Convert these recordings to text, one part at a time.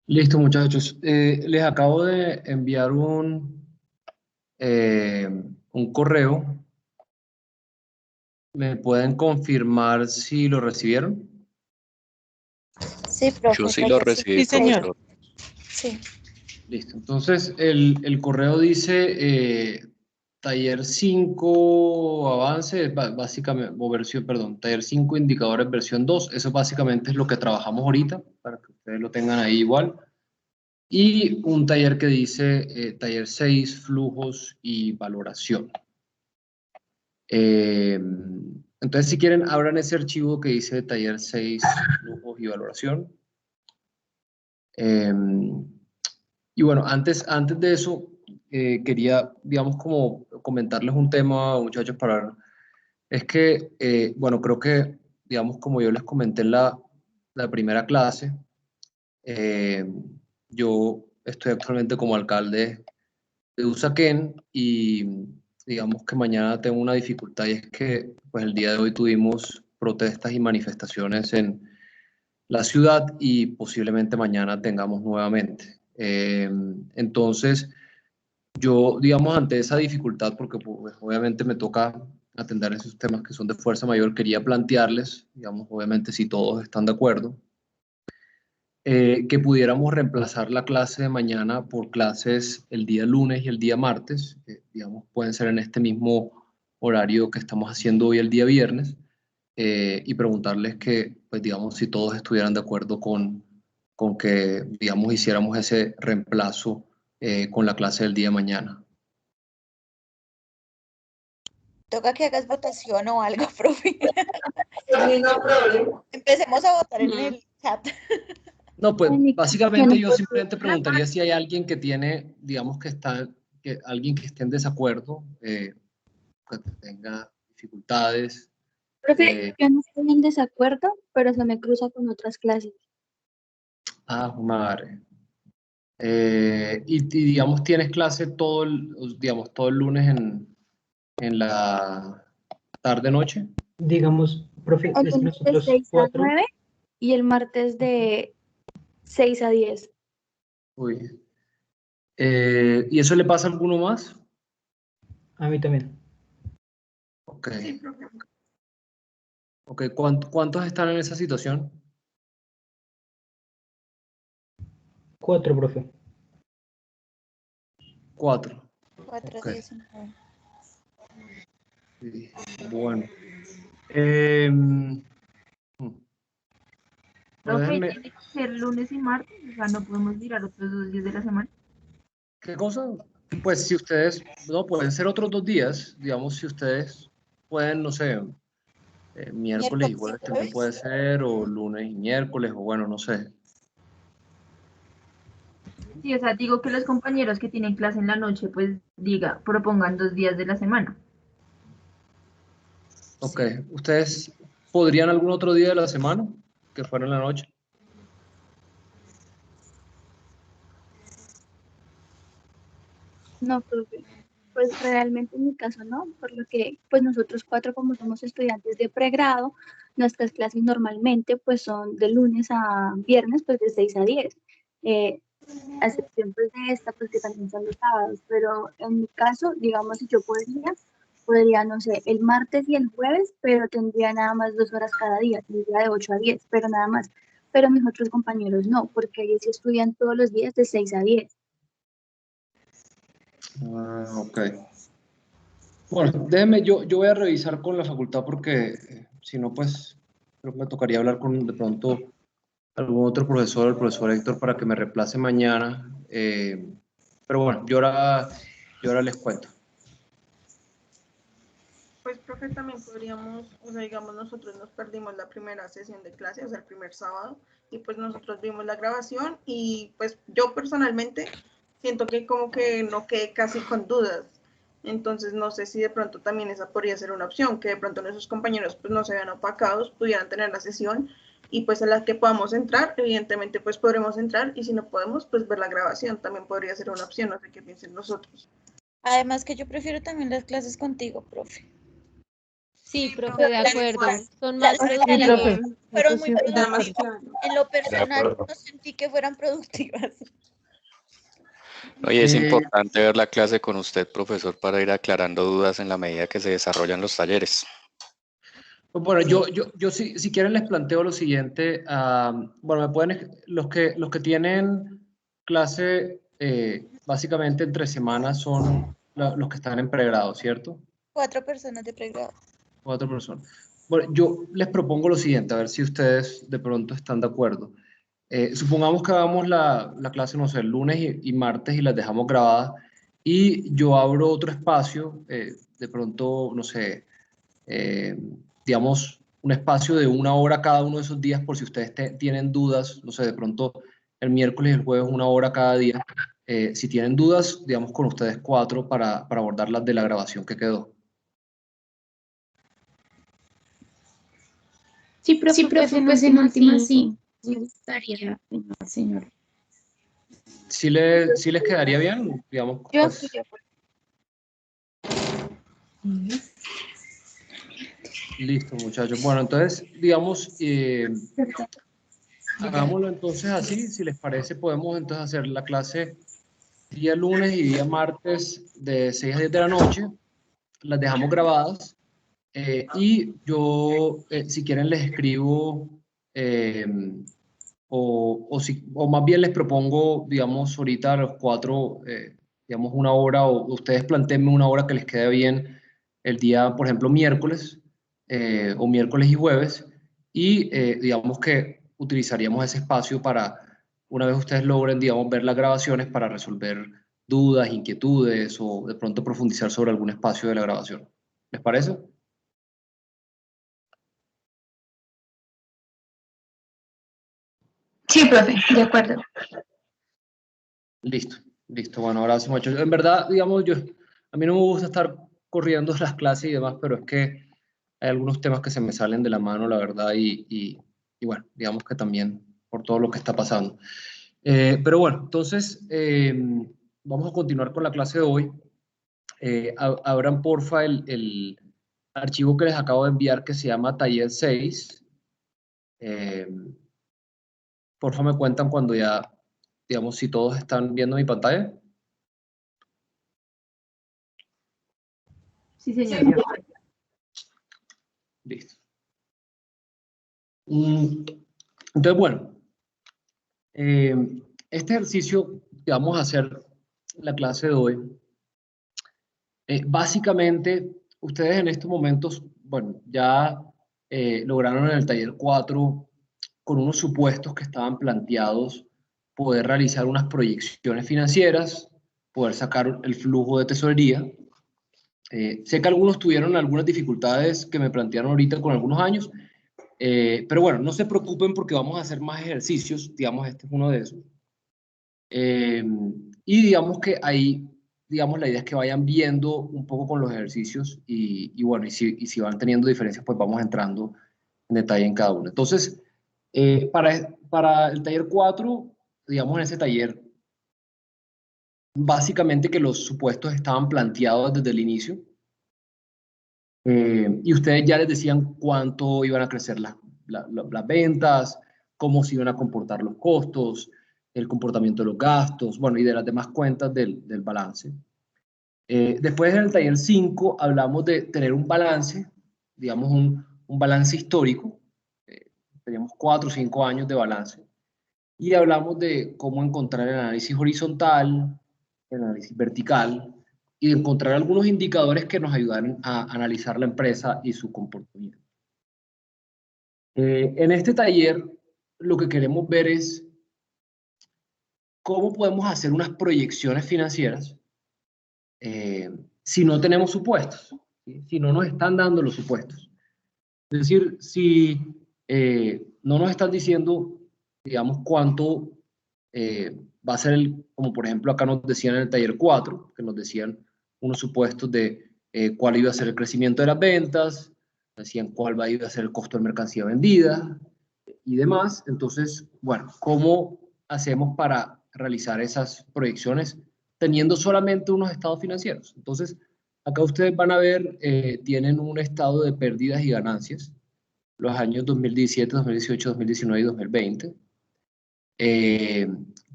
Listo, muchachos. Les acabo de enviar un correo. ¿Me pueden confirmar si lo recibieron? Sí, profe. Yo sí lo recibí, Sí, señor. profesor. Sí. Listo. Entonces, el correo dice taller 5 avance, básicamente, o versión, perdón, taller 5 indicadores versión 2. Eso básicamente es lo que trabajamos ahorita, para que ustedes lo tengan ahí igual. Y un taller que dice taller 6 flujos y valoración. Entonces, si quieren, abran ese archivo que dice taller 6 flujos y valoración. Y bueno, antes de eso, quería, digamos, como comentarles un tema, muchachos, para... Es que, bueno, creo que, digamos, como yo les comenté en la primera clase, eh, yo estoy actualmente como alcalde de Usaquén y digamos que mañana tengo una dificultad y es que pues el día de hoy tuvimos protestas y manifestaciones en la ciudad y posiblemente mañana tengamos nuevamente. Entonces, yo, digamos, ante esa dificultad, porque pues, obviamente me toca atender esos temas que son de fuerza mayor, quería plantearles, digamos, obviamente si todos están de acuerdo, que pudiéramos reemplazar la clase de mañana por clases el día lunes y el día martes, digamos, pueden ser en este mismo horario que estamos haciendo hoy el día viernes, y preguntarles que, pues digamos, si todos estuvieran de acuerdo con que, digamos, hiciéramos ese reemplazo con la clase del día de mañana. Toca que hagas votación o algo, profe. Sí, no problema. Empecemos a votar en el chat. No, pues En mi básicamente caso, yo simplemente preguntaría si hay alguien que tiene, digamos que está, que alguien que esté en desacuerdo, que tenga dificultades. profe, yo no estoy en desacuerdo, pero se me cruza con otras clases. Madre. Y digamos, tienes clase digamos, todo el lunes en la tarde-noche. Digamos, profe, El es que lunes de nosotros 6 a cuatro, 9 y el martes de 6 a 10. Uy. ¿Y eso le pasa a alguno más? a mí también. Ok. Sí, profe. Ok, ¿cuántos están en esa situación? 4, profe. 4. 4, Ok. 19. Sí, bueno. Bueno, Profe, déjenme... tiene que ser lunes y martes, o sea, no podemos mirar otros 2 días de la semana. ¿Qué cosa? Pues si ustedes, no, pueden ser otros 2 días, digamos, si ustedes pueden, no sé, miércoles y Miércoles y jueves también puede jueves. ser, o lunes y miércoles, o bueno, no sé. Sí, o sea, digo que los compañeros que tienen clase en la noche, pues propongan 2 días de la semana. Ok, ¿ustedes podrían algún otro día de la semana que fuera en la noche? No, profe. Pues realmente en mi caso no, por lo que pues nosotros 4 como somos estudiantes de pregrado, nuestras clases normalmente pues son de lunes a viernes pues de 6 a 10. A excepción pues de esta pues que también son los sábados, pero en mi caso, digamos si yo podría, no sé, el martes y el jueves, pero tendría nada más 2 horas cada día, tendría de 8 a 10, pero nada más. Pero mis otros compañeros no, porque ellos sí estudian todos los días de 6 a 10. Ok. Bueno, déjenme, yo voy a revisar con la facultad porque si no, pues creo que me tocaría hablar con de pronto algún otro profesor, el profesor Héctor, para que me reemplace mañana. Pero bueno, yo ahora les cuento. Pues, profe, también podríamos, o sea, digamos, nosotros nos perdimos la primera sesión de clase, o sea, el primer sábado, y pues nosotros vimos la grabación y pues yo personalmente siento que como que no quedé casi con dudas. Entonces, no sé si de pronto también esa podría ser una opción, que de pronto nuestros compañeros pues no se vean opacados, pudieran tener la sesión y pues a la que podamos entrar, evidentemente pues podremos entrar y si no podemos pues ver la grabación, también podría ser una opción, no sé qué piensen nosotros. Además que yo prefiero también las clases contigo, profe. Sí, profe, de acuerdo. Son más Las Sí, productivas. profe. Fueron muy Demasiado. productivas. En lo personal, acuerdo. no sentí que fueran productivas. Oye, es Eh, importante ver la clase con usted, profesor, para ir aclarando dudas en la medida que se desarrollan los talleres. Pues bueno, yo si quieren les planteo lo siguiente. Bueno, los que tienen clase básicamente entre semanas son los que están en pregrado, ¿cierto? 4 personas de pregrado. 4 personas. Bueno, yo les propongo lo siguiente, a ver si ustedes de pronto están de acuerdo. Supongamos que hagamos la clase, no sé, el lunes y martes y las dejamos grabadas y yo abro otro espacio, de pronto, no sé, digamos, un espacio de 1 hora cada uno de esos días por si ustedes tienen dudas, no sé, de pronto el miércoles y el jueves 1 hora cada día. Si tienen dudas, digamos, con ustedes 4 para abordarlas de la grabación que quedó. Sí, profe, pues en última sí. Me gustaría, señor. ¿Sí les quedaría bien? Digamos, Yo pues, estoy de acuerdo. listo, muchachos. Bueno, entonces, digamos, hagámoslo entonces así. Si les parece, podemos entonces hacer la clase día lunes y día martes de 6 a 10 de la noche. Las dejamos grabadas. Y yo, si quieren, les escribo o más bien les propongo, digamos, ahorita a los 4, digamos, 1 hora o ustedes planteenme 1 hora que les quede bien el día, por ejemplo, miércoles o miércoles y jueves y digamos que utilizaríamos ese espacio para, una vez ustedes logren, digamos, ver las grabaciones para resolver dudas, inquietudes o de pronto profundizar sobre algún espacio de la grabación. ¿Les parece? Sí, profe, de acuerdo. Listo, listo. Bueno, ahora sí, muchachos. En verdad, digamos, a mí no me gusta estar corriendo las clases y demás, pero es que hay algunos temas que se me salen de la mano, la verdad, y bueno, digamos que también por todo lo que está pasando. Pero bueno, entonces, vamos a continuar con la clase de hoy. Abran, porfa, el archivo que les acabo de enviar que se llama Taller 6. Porfa, me cuentan cuando ya, digamos, si todos están viendo mi pantalla. Sí, señor. Listo. Entonces, bueno, este ejercicio que vamos a hacer la clase de hoy, básicamente, ustedes en estos momentos, bueno, ya lograron en el taller 4, con unos supuestos que estaban planteados, poder realizar unas proyecciones financieras, poder sacar el flujo de tesorería. Sé que algunos tuvieron algunas dificultades que me plantearon ahorita con algunos años, pero bueno, no se preocupen porque vamos a hacer más ejercicios, digamos, este es uno de esos. Y digamos que ahí, digamos, la idea es que vayan viendo un poco con los ejercicios y bueno, y si van teniendo diferencias, pues vamos entrando en detalle en cada uno. Entonces, para el taller 4, digamos, en ese taller, básicamente que los supuestos estaban planteados desde el inicio. Y ustedes ya les decían cuánto iban a crecer las ventas, cómo se iban a comportar los costos, el comportamiento de los gastos, bueno, y de las demás cuentas del balance. Después en el taller 5 hablamos de tener un balance, digamos un balance histórico. Teníamos 4 o 5 años de balance. Y hablamos de cómo encontrar el análisis horizontal, el análisis vertical, y de encontrar algunos indicadores que nos ayudaran a analizar la empresa y su comportamiento. En este taller, lo que queremos ver es cómo podemos hacer unas proyecciones financieras si no tenemos supuestos, ¿sí? Si no nos están dando los supuestos. Es decir, si no nos están diciendo, digamos, cuánto va a ser como por ejemplo acá nos decían en el taller 4, que nos decían unos supuestos de cuál iba a ser el crecimiento de las ventas, decían cuál iba a ser el costo de mercancía vendida y demás. Entonces, bueno, ¿cómo hacemos para realizar esas proyecciones teniendo solamente unos estados financieros? Entonces, acá ustedes van a ver, tienen un estado de pérdidas y ganancias. los años 2017, 2018, 2019 y 2020,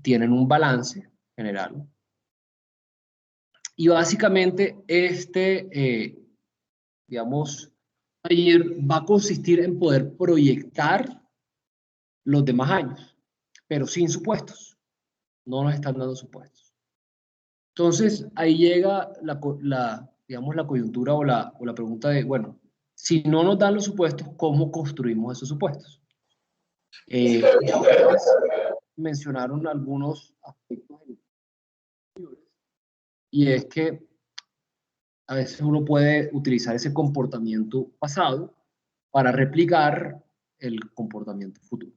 tienen un balance general. Y básicamente digamos, taller va a consistir en poder proyectar los demás años, pero sin supuestos. No nos están dando supuestos. Entonces, ahí llega digamos, la coyuntura o la pregunta de, bueno, si no nos dan los supuestos, ¿cómo construimos esos supuestos? Mencionaron algunos aspectos y es que a veces uno puede utilizar ese comportamiento pasado para replicar el comportamiento futuro.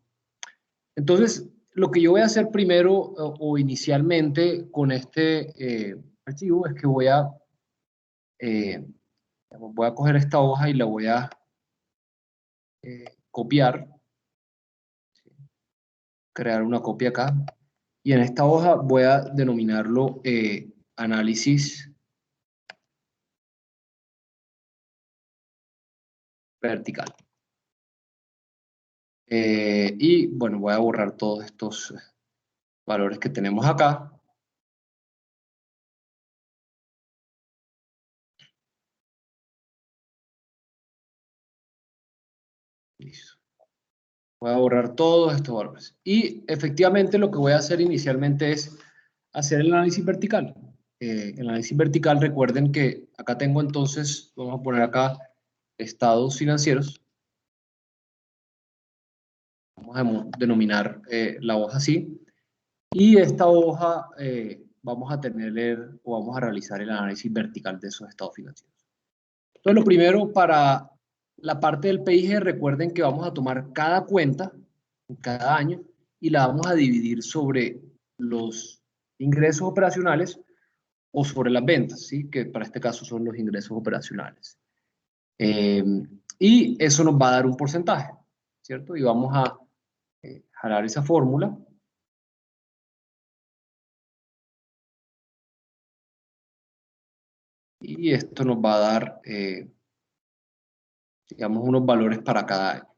Entonces, lo que yo voy a hacer primero o inicialmente con este archivo es que voy a coger esta hoja y la voy a copiar, crear una copia acá, y en esta hoja voy a denominarlo análisis vertical. Y bueno, voy a borrar todos estos valores que tenemos acá. Listo. Voy a borrar todos estos valores. Y efectivamente lo que voy a hacer inicialmente es hacer el análisis vertical. El análisis vertical, recuerden que acá tengo entonces, vamos a poner acá estados financieros. Vamos a denominar la hoja así. Y esta hoja vamos a tener o vamos a realizar el análisis vertical de esos estados financieros. Entonces, lo primero, para la parte del PIG, recuerden que vamos a tomar cada cuenta cada año y la vamos a dividir sobre los ingresos operacionales o sobre las ventas, ¿sí? Que para este caso son los ingresos operacionales. Y eso nos va a dar un porcentaje, ¿cierto? Y vamos a jalar esa fórmula. Y esto nos va a dar, digamos, unos valores para cada año,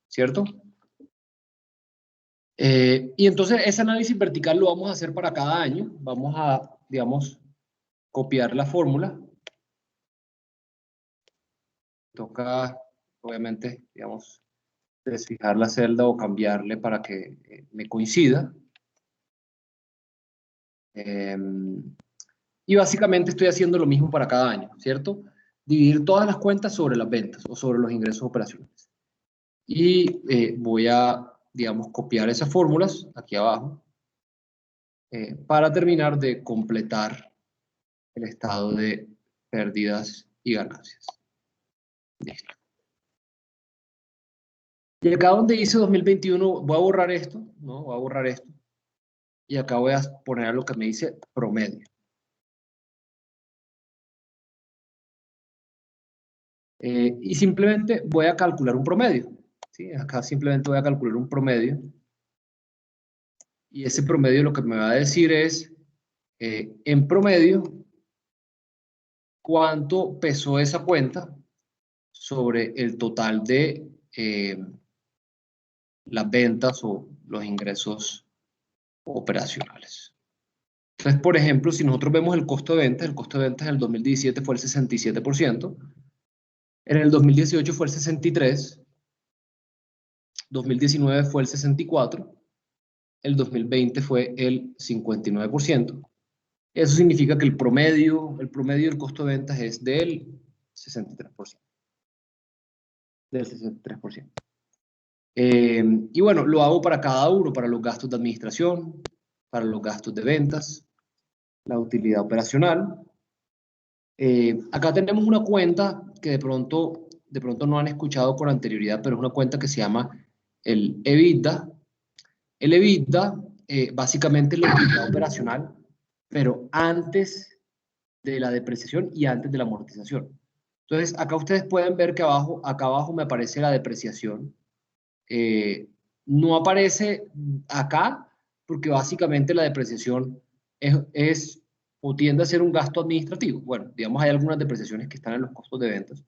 ¿cierto? Y entonces ese análisis vertical lo vamos a hacer para cada año. Vamos a, digamos, copiar la fórmula. Toca, obviamente, digamos, desfijar la celda o cambiarle para que me coincida. Y básicamente estoy haciendo lo mismo para cada año, ¿cierto? Dividir todas las cuentas sobre las ventas o sobre los ingresos operacionales. Y voy a, digamos, copiar esas fórmulas aquí abajo para terminar de completar el estado de pérdidas y ganancias. Listo. Y acá donde dice 2021, voy a borrar esto, ¿no? Voy a borrar esto. Y acá voy a poner lo que me dice promedio. Y simplemente voy a calcular un promedio. ¿Sí? Acá simplemente voy a calcular un promedio. Y ese promedio lo que me va a decir es, en promedio, cuánto pesó esa cuenta sobre el total de las ventas o los ingresos operacionales. Entonces, por ejemplo, si nosotros vemos el costo de ventas en el 2017 fue el 67%, en el 2018 fue el 63%, 2019 fue el 64%, el 2020 fue el 59%. Eso significa que el promedio del costo de ventas es del 63%. Del 63%. Y bueno, lo hago para cada uno, para los gastos de administración, para los gastos de ventas, la utilidad operacional. Acá tenemos una cuenta que de pronto no han escuchado con anterioridad, pero es una cuenta que se llama el EBITDA. El EBITDA básicamente es la utilidad operacional, pero antes de la depreciación y antes de la amortización. Entonces, acá ustedes pueden ver que acá abajo me aparece la depreciación. No aparece acá porque básicamente la depreciación es o tiende a ser un gasto administrativo. Bueno, digamos, hay algunas depreciaciones que están en los costos de ventas,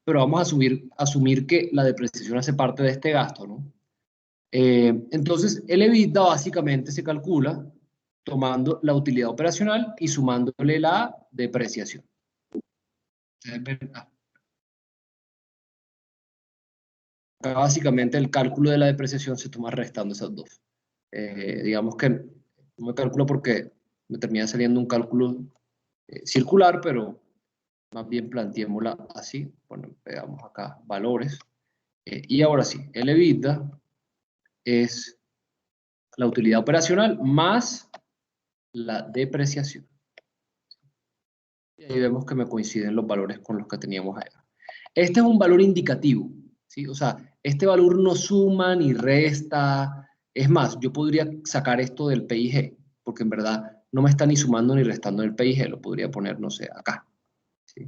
pero vamos a asumir que la depreciación hace parte de este gasto, ¿no? Entonces, el EBITDA básicamente se calcula tomando la utilidad operacional y sumándole la depreciación. Ustedes ven, acá básicamente el cálculo de la depreciación se toma restando esas dos. Digamos que no me calculo porque me termina saliendo un cálculo circular, pero más bien planteémosla así. Bueno, pegamos acá valores. Y ahora sí, el EBITDA es la utilidad operacional más la depreciación. Y ahí vemos que me coinciden los valores con los que teníamos allá. Este es un valor indicativo, ¿sí? O sea, este valor no suma ni resta. Es más, yo podría sacar esto del PIG, porque en verdad no me está ni sumando ni restando el PIG, lo podría poner, no sé, acá. ¿Sí?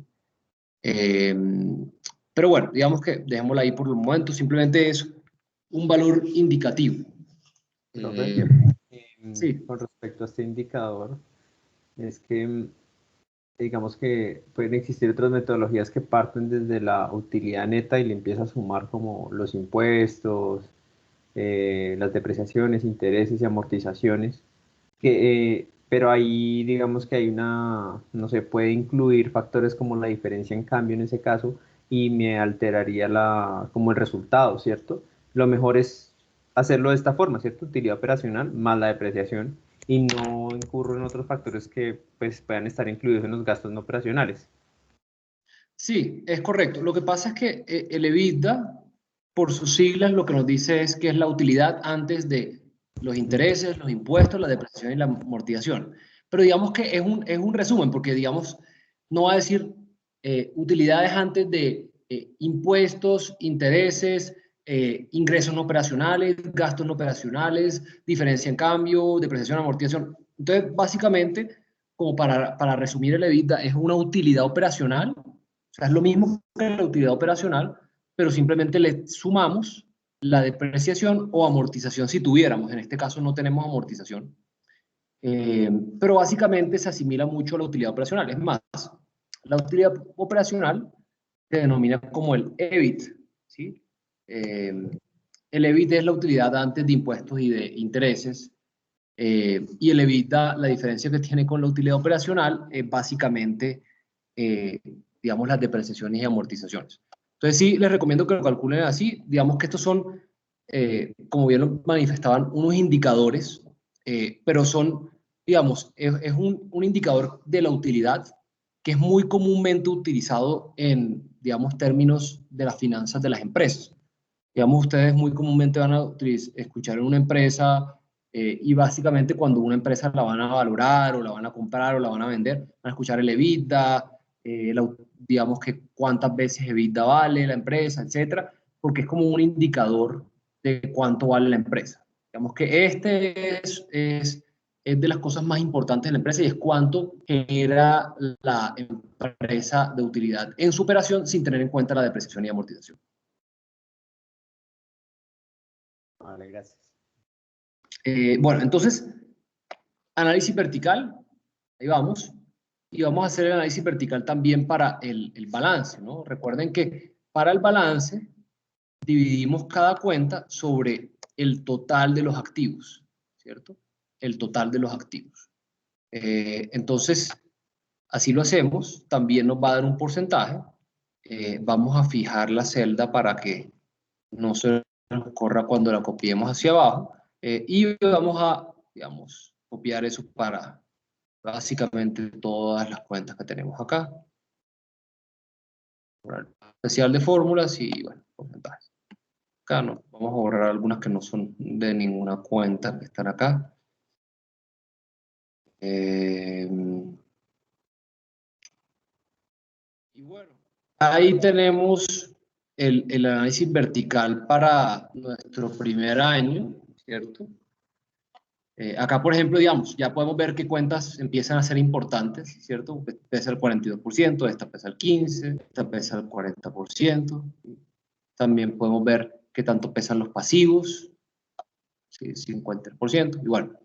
Pero bueno, digamos que dejémosla ahí por el momento, simplemente es un valor indicativo. Profe, Sí. con respecto a este indicador, es que digamos que pueden existir otras metodologías que parten desde la utilidad neta y le empieza a sumar como los impuestos, las depreciaciones, intereses y amortizaciones, pero ahí digamos que hay no se puede incluir factores como la diferencia en cambio en ese caso y me alteraría como el resultado, ¿cierto? Lo mejor es hacerlo de esta forma, ¿cierto? Utilidad operacional más la depreciación y no incurro en otros factores que pues, puedan estar incluidos en los gastos no operacionales. Sí, es correcto. Lo que pasa es que el EBITDA, por sus siglas, lo que nos dice es que es la utilidad antes de los intereses, los impuestos, la depreciación y la amortización. Pero digamos que es un resumen, porque digamos, no va a decir utilidades antes de impuestos, intereses, ingresos no operacionales, gastos no operacionales, diferencia en cambio, depreciación, amortización. Entonces, básicamente, como para resumir el EBITDA, es una utilidad operacional. O sea, es lo mismo que la utilidad operacional, pero simplemente le sumamos la depreciación o amortización si tuviéramos. En este caso no tenemos amortización. Pero básicamente se asimila mucho a la utilidad operacional. Es más, la utilidad operacional se denomina como el EBIT, ¿sí? El EBIT es la utilidad antes de impuestos y de intereses. Y el EBITDA, la diferencia que tiene con la utilidad operacional es básicamente, digamos, las depreciaciones y amortizaciones. Entonces sí, les recomiendo que lo calculen así. Digamos que estos son, como bien lo manifestaban, unos indicadores, pero son, digamos, es un indicador de la utilidad que es muy comúnmente utilizado en, digamos, términos de las finanzas de las empresas. Digamos, ustedes muy comúnmente van a escuchar en una empresa y básicamente cuando una empresa la van a valorar o la van a comprar o la van a vender, van a escuchar el EBITDA, digamos que cuántas veces EBITDA vale la empresa, etcétera, porque es como un indicador de cuánto vale la empresa. Digamos que este es de las cosas más importantes de la empresa y es cuánto genera la empresa de utilidad en su operación sin tener en cuenta la depreciación y amortización. Vale, gracias. Bueno, entonces, análisis vertical, ahí vamos. Y vamos a hacer el análisis vertical también para el balance, ¿no? Recuerden que para el balance dividimos cada cuenta sobre el total de los activos, ¿cierto? El total de los activos. Entonces, así lo hacemos. También nos va a dar un porcentaje. Vamos a fijar la celda para que no se nos corra cuando la copiemos hacia abajo. Y vamos a, digamos, copiar eso para básicamente todas las cuentas que tenemos acá. Especial de fórmulas y, bueno, porcentajes. Acá no, vamos a borrar algunas que no son de ninguna cuenta que están acá. Y bueno, ahí tenemos el análisis vertical para nuestro primer año, ¿cierto? Acá, por ejemplo, digamos, ya podemos ver qué cuentas empiezan a ser importantes, ¿cierto? Pesa el 42%, esta pesa el 15%, esta pesa el 40%. También podemos ver qué tanto pesan los pasivos, ¿sí? 50%, igual.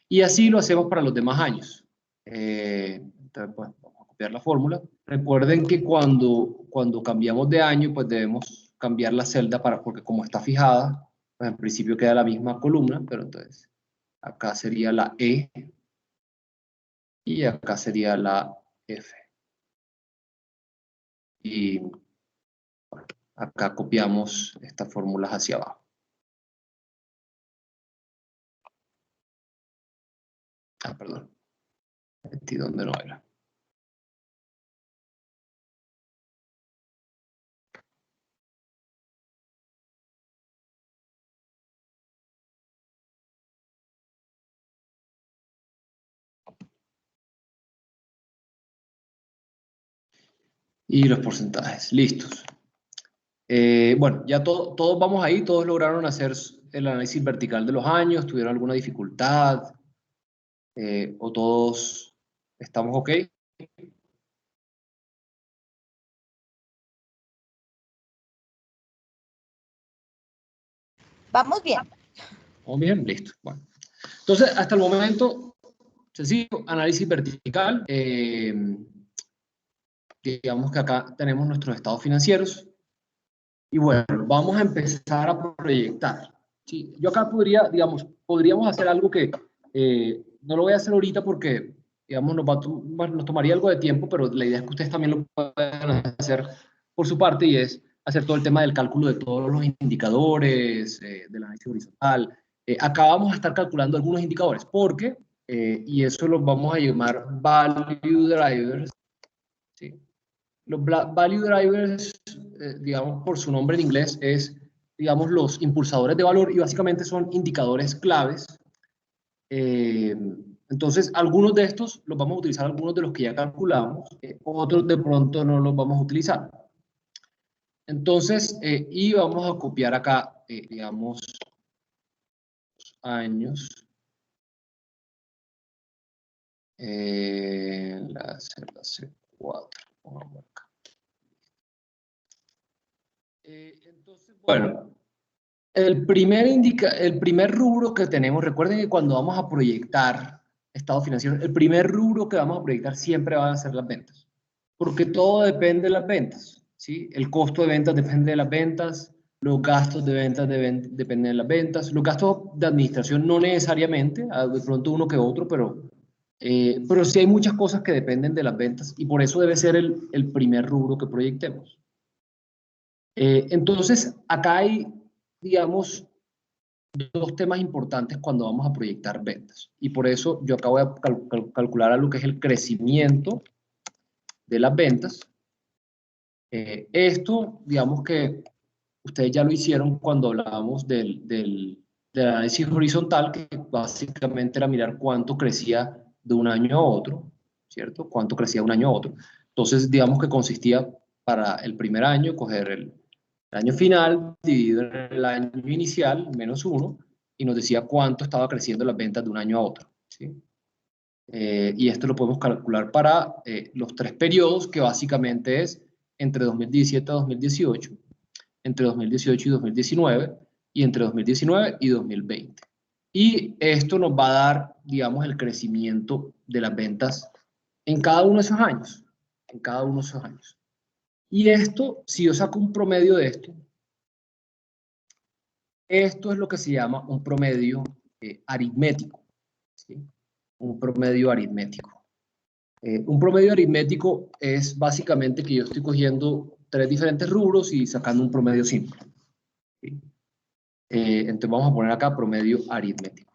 Y así lo hacemos para los demás años. Entonces, pues, vamos a copiar la fórmula. Recuerden que cuando cambiamos de año, pues debemos cambiar la celda porque como está fijada, pues en principio queda la misma columna, pero entonces acá sería la E y acá sería la F. Y bueno, acá copiamos estas fórmulas hacia abajo. Ah, perdón. Metí donde no era. Y los porcentajes, listos. Bueno, ya todos vamos ahí, todos lograron hacer el análisis vertical de los años, tuvieron alguna dificultad, o todos estamos ok. Vamos bien. Vamos bien, listo. Bueno. Entonces, hasta el momento, sencillo, análisis vertical. Digamos que acá tenemos nuestros estados financieros. Y bueno, vamos a empezar a proyectar. ¿Sí? Yo acá podríamos hacer algo que no lo voy a hacer ahorita porque, digamos, nos tomaría algo de tiempo, pero la idea es que ustedes también lo puedan hacer por su parte y es hacer todo el tema del cálculo de todos los indicadores, del análisis horizontal. Acá vamos a estar calculando algunos indicadores porque, y eso los vamos a llamar value drivers, ¿sí? Los value drivers, digamos por su nombre en inglés, es, digamos, los impulsadores de valor y básicamente son indicadores claves. Entonces, algunos de estos los vamos a utilizar, algunos de los que ya calculamos, otros de pronto no los vamos a utilizar. Entonces, y vamos a copiar acá, digamos, años. La celda C4. Vamos acá. Entonces, bueno, el primer rubro que tenemos, recuerden que cuando vamos a proyectar estado financiero, el primer rubro que vamos a proyectar siempre van a ser las ventas, porque todo depende de las ventas, ¿sí? El costo de ventas depende de las ventas, los gastos de ventas dependen de las ventas, los gastos de administración no necesariamente, de pronto uno que otro, pero sí hay muchas cosas que dependen de las ventas y por eso debe ser el primer rubro que proyectemos. Entonces, acá hay, digamos, dos temas importantes cuando vamos a proyectar ventas. Y por eso yo acá voy a calcular a lo que es el crecimiento de las ventas. Esto, digamos que ustedes ya lo hicieron cuando hablábamos del análisis horizontal, que básicamente era mirar cuánto crecía de un año a otro, ¿cierto? Cuánto crecía de un año a otro. Entonces, digamos que consistía para el primer año coger el año final dividido en el año inicial, menos 1, y nos decía cuánto estaba creciendo las ventas de un año a otro, ¿sí? Y esto lo podemos calcular para los 3 periodos, que básicamente es entre 2017 a 2018, entre 2018 y 2019, y entre 2019 y 2020. Y esto nos va a dar, digamos, el crecimiento de las ventas en cada uno de esos años, en cada uno de esos años. Y esto, si yo saco un promedio de esto es lo que se llama un promedio aritmético, ¿sí? Un promedio aritmético. Un promedio aritmético es básicamente que yo estoy cogiendo 3 diferentes rubros y sacando un promedio simple, ¿sí? Entonces vamos a poner acá promedio aritmético.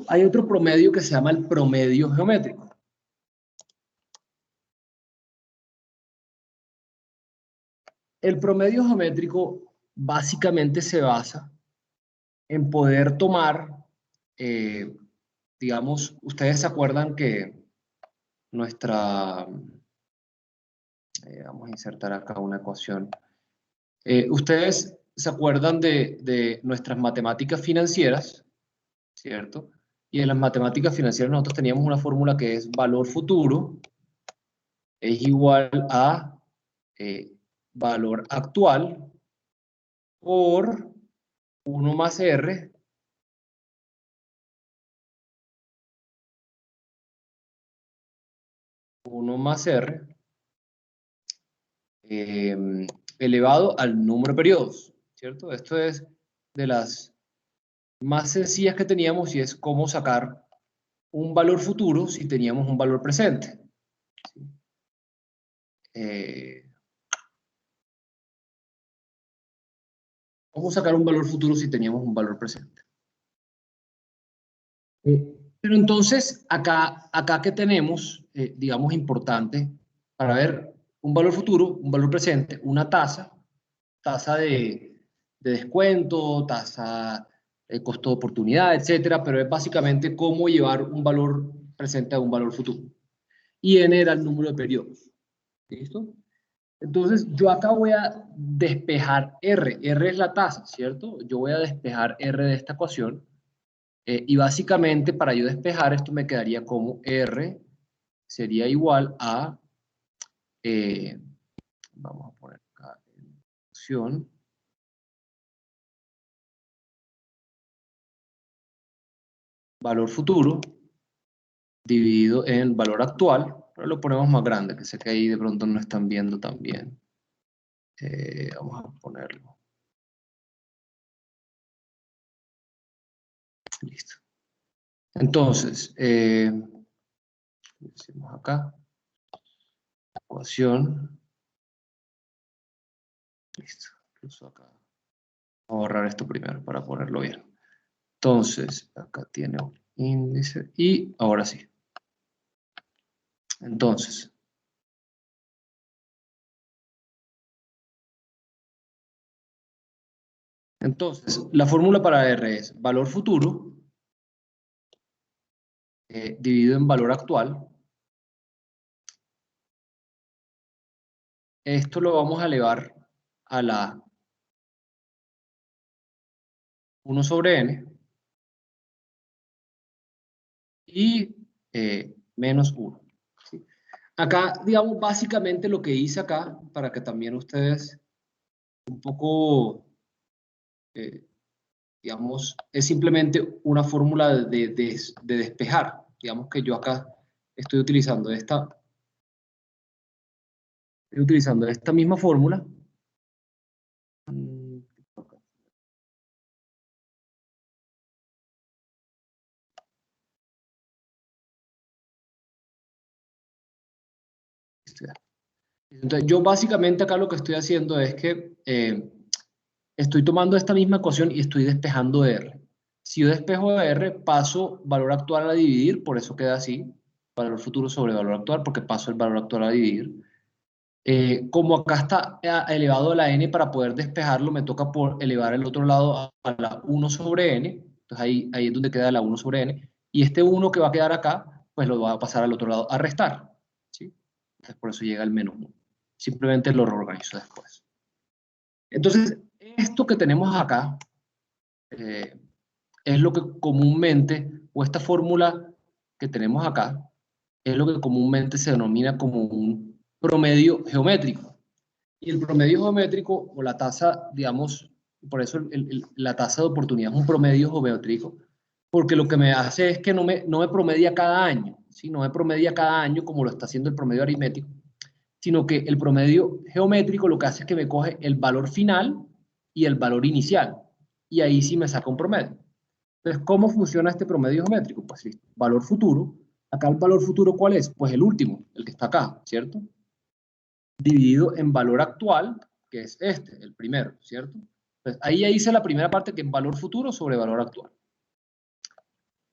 Hay otro promedio que se llama el promedio geométrico. El promedio geométrico básicamente se basa en poder tomar, digamos, ustedes se acuerdan que nuestra, vamos a insertar acá una ecuación. Ustedes se acuerdan de nuestras matemáticas financieras, ¿cierto? Y en las matemáticas financieras nosotros teníamos una fórmula que es valor futuro es igual a valor actual por 1 más R elevado al número de periodos, ¿cierto? Esto es de las más sencillas que teníamos y es cómo sacar un valor futuro si teníamos un valor presente. ¿Cómo sacar un valor futuro si teníamos un valor presente? Pero entonces, acá que tenemos, digamos, importante para ver un valor futuro, un valor presente, una tasa de descuento, tasa de costo de oportunidad, etcétera, pero es básicamente cómo llevar un valor presente a un valor futuro. Y n era el número de periodos. ¿Listo? Entonces, yo acá voy a despejar R. R es la tasa, ¿cierto? Yo voy a despejar R de esta ecuación. Y básicamente, para yo despejar esto, me quedaría como R sería igual a... vamos a poner acá en opción. Valor futuro dividido en valor actual. Pero lo ponemos más grande, que sé que ahí de pronto no están viendo tan bien. Vamos a ponerlo. Listo. Entonces, decimos acá, ecuación. Listo. Incluso acá. Vamos a borrar esto primero para ponerlo bien. Entonces, acá tiene un índice y ahora sí. Entonces, la fórmula para R es valor futuro dividido en valor actual. Esto lo vamos a elevar a la 1 sobre n y menos 1. ¿Sí? Acá, digamos, básicamente lo que hice acá, para que también ustedes un poco, digamos, es simplemente una fórmula de despejar. Digamos que yo acá estoy utilizando esta misma fórmula. Entonces, yo básicamente acá lo que estoy haciendo es que estoy tomando esta misma ecuación y estoy despejando R. Si yo despejo R, paso valor actual a dividir, por eso queda así, valor futuro sobre valor actual, porque paso el valor actual a dividir. Como acá está elevado a la n, para poder despejarlo me toca por elevar el otro lado a la 1 sobre n, entonces ahí es donde queda la 1 sobre n, y este 1 que va a quedar acá, pues lo va a pasar al otro lado a restar, ¿sí? Entonces por eso llega el menos 1. Simplemente lo reorganizo después. Entonces, esto que tenemos acá es lo que comúnmente, o esta fórmula que tenemos acá, es lo que comúnmente se denomina como un promedio geométrico. Y el promedio geométrico, o la tasa, digamos, por eso la tasa de oportunidad es un promedio geométrico, porque lo que me hace es que no me promedia cada año, ¿sí? No me promedia cada año como lo está haciendo el promedio aritmético, sino que el promedio geométrico lo que hace es que me coge el valor final y el valor inicial, y ahí sí me saca un promedio. Entonces, ¿cómo funciona este promedio geométrico? Pues listo, valor futuro. Acá el valor futuro, ¿cuál es? Pues el último, el que está acá, ¿cierto? Dividido en valor actual, que es este, el primero, ¿cierto? Entonces, ahí ya hice la primera parte, que es valor futuro sobre valor actual.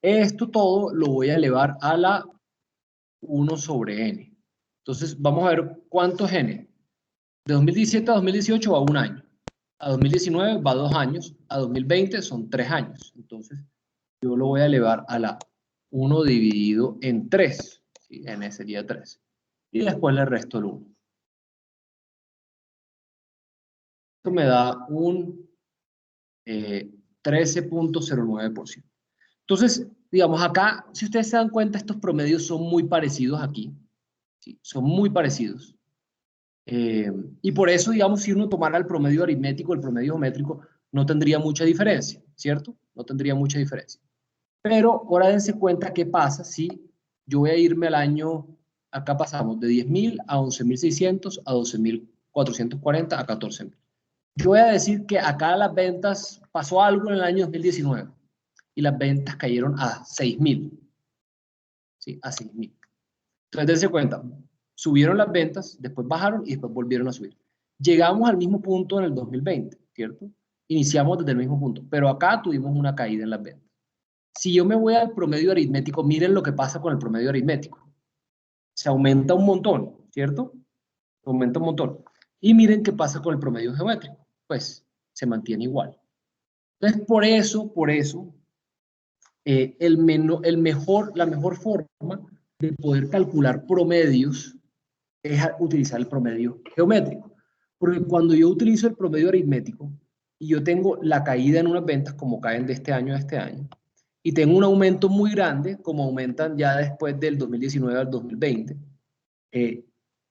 Esto todo lo voy a elevar a la 1 sobre n. Entonces, vamos a ver cuánto es n. De 2017 a 2018 va un año. A 2019 va 2 años. A 2020 son 3 años. Entonces, yo lo voy a elevar a la 1 dividido en 3. ¿Sí? N sería 3. Y después le resto el 1. Esto me da un 13.09%. Entonces, digamos, acá, si ustedes se dan cuenta, estos promedios son muy parecidos aquí. ¿Sí? Son muy parecidos. Y por eso, digamos, si uno tomara el promedio aritmético, el promedio geométrico, no tendría mucha diferencia, ¿cierto? No tendría mucha diferencia. Pero ahora dense cuenta qué pasa si yo voy a irme al año, acá pasamos de 10.000 a 11.600, a 12.440, a 14.000. Yo voy a decir que acá las ventas, pasó algo en el año 2019 y las ventas cayeron a 6.000. ¿Sí? A 6.000. Entonces, dense cuenta, subieron las ventas, después bajaron y después volvieron a subir. Llegamos al mismo punto en el 2020, ¿cierto? Iniciamos desde el mismo punto, pero acá tuvimos una caída en las ventas. Si yo me voy al promedio aritmético, miren lo que pasa con el promedio aritmético. Se aumenta un montón, ¿cierto? Aumenta un montón. Y miren qué pasa con el promedio geométrico. Pues se mantiene igual. Entonces, por eso, la mejor forma de poder calcular promedios es utilizar el promedio geométrico. Porque cuando yo utilizo el promedio aritmético y yo tengo la caída en unas ventas como caen de este año a este año, y tengo un aumento muy grande, como aumentan ya después del 2019 al 2020,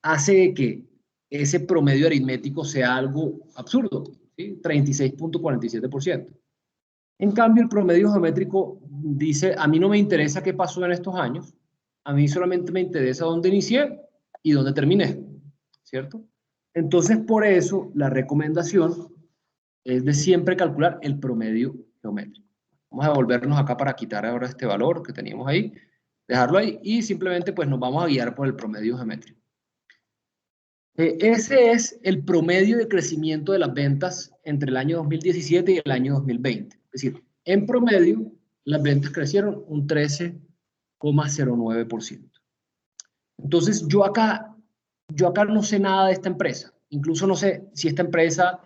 hace que ese promedio aritmético sea algo absurdo, ¿sí? 36.47%. En cambio, el promedio geométrico dice, a mí no me interesa qué pasó en estos años, a mí solamente me interesa dónde inicié y dónde terminé, ¿cierto? Entonces, por eso, la recomendación es de siempre calcular el promedio geométrico. Vamos a devolvernos acá para quitar ahora este valor que teníamos ahí, dejarlo ahí y simplemente pues nos vamos a guiar por el promedio geométrico. Ese es el promedio de crecimiento de las ventas entre el año 2017 y el año 2020. Es decir, en promedio, las ventas crecieron un 13,09%. Entonces, yo acá no sé nada de esta empresa. Incluso no sé si esta empresa,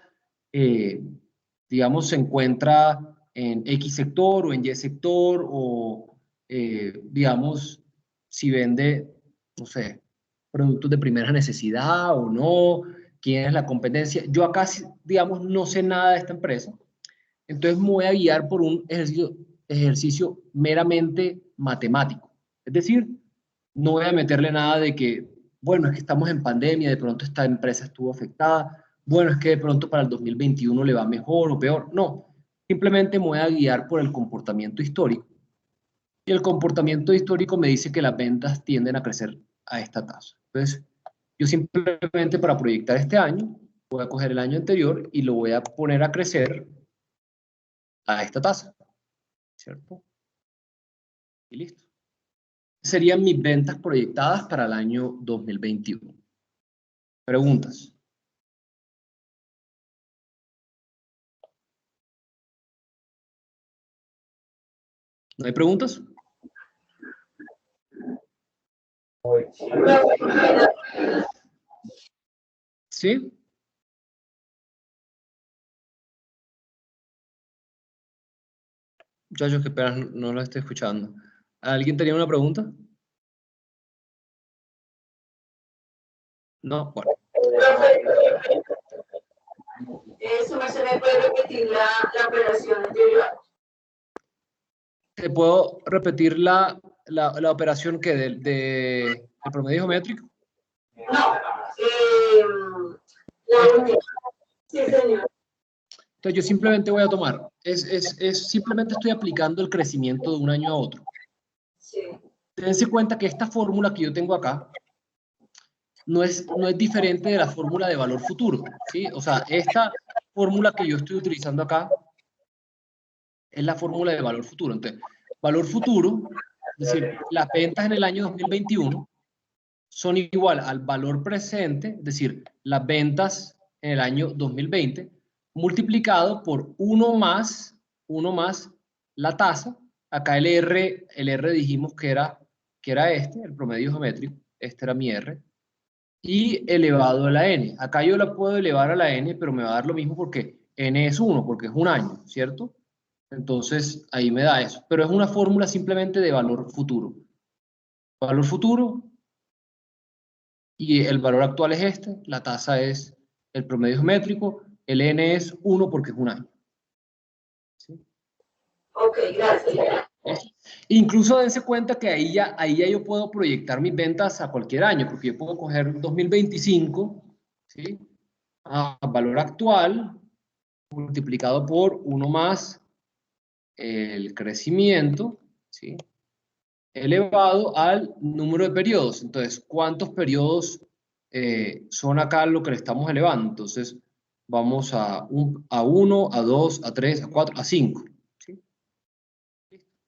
digamos, se encuentra en X sector o en Y sector o, digamos, si vende, no sé, productos de primera necesidad o no, quién es la competencia. Yo acá, digamos, no sé nada de esta empresa. Entonces me voy a guiar por un ejercicio meramente matemático. Es decir, no voy a meterle nada de que, bueno, es que estamos en pandemia, de pronto esta empresa estuvo afectada, bueno, es que de pronto para el 2021 le va mejor o peor. No, simplemente me voy a guiar por el comportamiento histórico. Y el comportamiento histórico me dice que las ventas tienden a crecer a esta tasa. Entonces, yo simplemente para proyectar este año, voy a coger el año anterior y lo voy a poner a crecer a esta tasa, ¿cierto? Y listo. Serían mis ventas proyectadas para el año 2021. ¿Preguntas? ¿No hay preguntas? ¿Sí? Muchachos, que pena, no lo estoy escuchando. ¿Alguien tenía una pregunta? No, bueno. ¿Eso se me puede repetir la operación anterior? ¿Te puedo repetir la operación que del promedio geométrico? No, la última. Sí, señor. Entonces yo simplemente voy a tomar, simplemente estoy aplicando el crecimiento de un año a otro. Sí. Dense cuenta que esta fórmula que yo tengo acá no es diferente de la fórmula de valor futuro, ¿sí? O sea, esta fórmula que yo estoy utilizando acá es la fórmula de valor futuro. Entonces, valor futuro, es decir, las ventas en el año 2021 son igual al valor presente, es decir, las ventas en el año 2020, multiplicado por 1 más la tasa. Acá el R dijimos que era el promedio geométrico, este era mi R, y elevado a la N. Acá yo la puedo elevar a la N, pero me va a dar lo mismo porque N es 1, porque es un año, ¿cierto? Entonces, ahí me da eso. Pero es una fórmula simplemente de valor futuro. Valor futuro, y el valor actual es este, la tasa es el promedio geométrico, el N es 1 porque es un año. ¿Sí? Ok, gracias. Incluso dense cuenta que ahí ya yo puedo proyectar mis ventas a cualquier año, porque yo puedo coger 2025, ¿sí? A valor actual, multiplicado por 1 más el crecimiento, ¿sí? Elevado al número de periodos. Entonces, ¿cuántos periodos son acá lo que le estamos elevando? Entonces, vamos a 1, a 2, a 3, a 4, a 5. ¿Sí?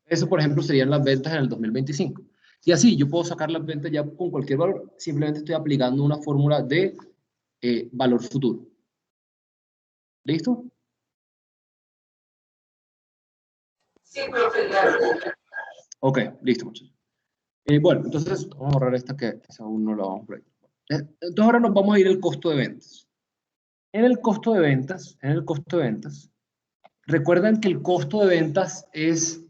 Eso, por ejemplo, serían las ventas en el 2025. Y así, yo puedo sacar las ventas ya con cualquier valor. Simplemente estoy aplicando una fórmula de valor futuro. ¿Listo? Sí, profe, gracias. Ok, listo, muchachos. Bueno, entonces vamos a borrar esta que aún no la vamos a proyectar. Entonces ahora nos vamos a ir al costo de ventas. En el costo de ventas, recuerdan que el costo de ventas es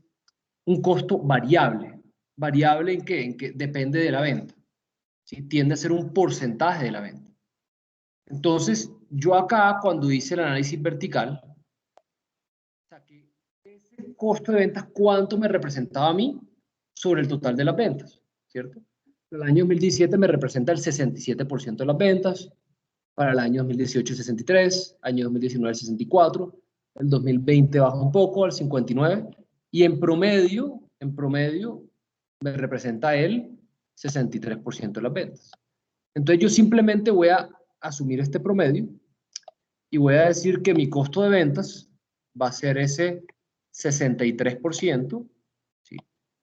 un costo variable. ¿Variable en qué? En que depende de la venta. ¿Sí? Tiende a ser un porcentaje de la venta. Entonces, yo acá, cuando hice el análisis vertical, saqué ese costo de ventas, ¿cuánto me representaba a mí sobre el total de las ventas? ¿Cierto? El año 2017 me representa el 67% de las ventas, para el año 2018 63%, año 2019 64%, el 2020 baja un poco al 59%, y en promedio me representa el 63% de las ventas. Entonces yo simplemente voy a asumir este promedio y voy a decir que mi costo de ventas va a ser ese 63%, ¿sí?,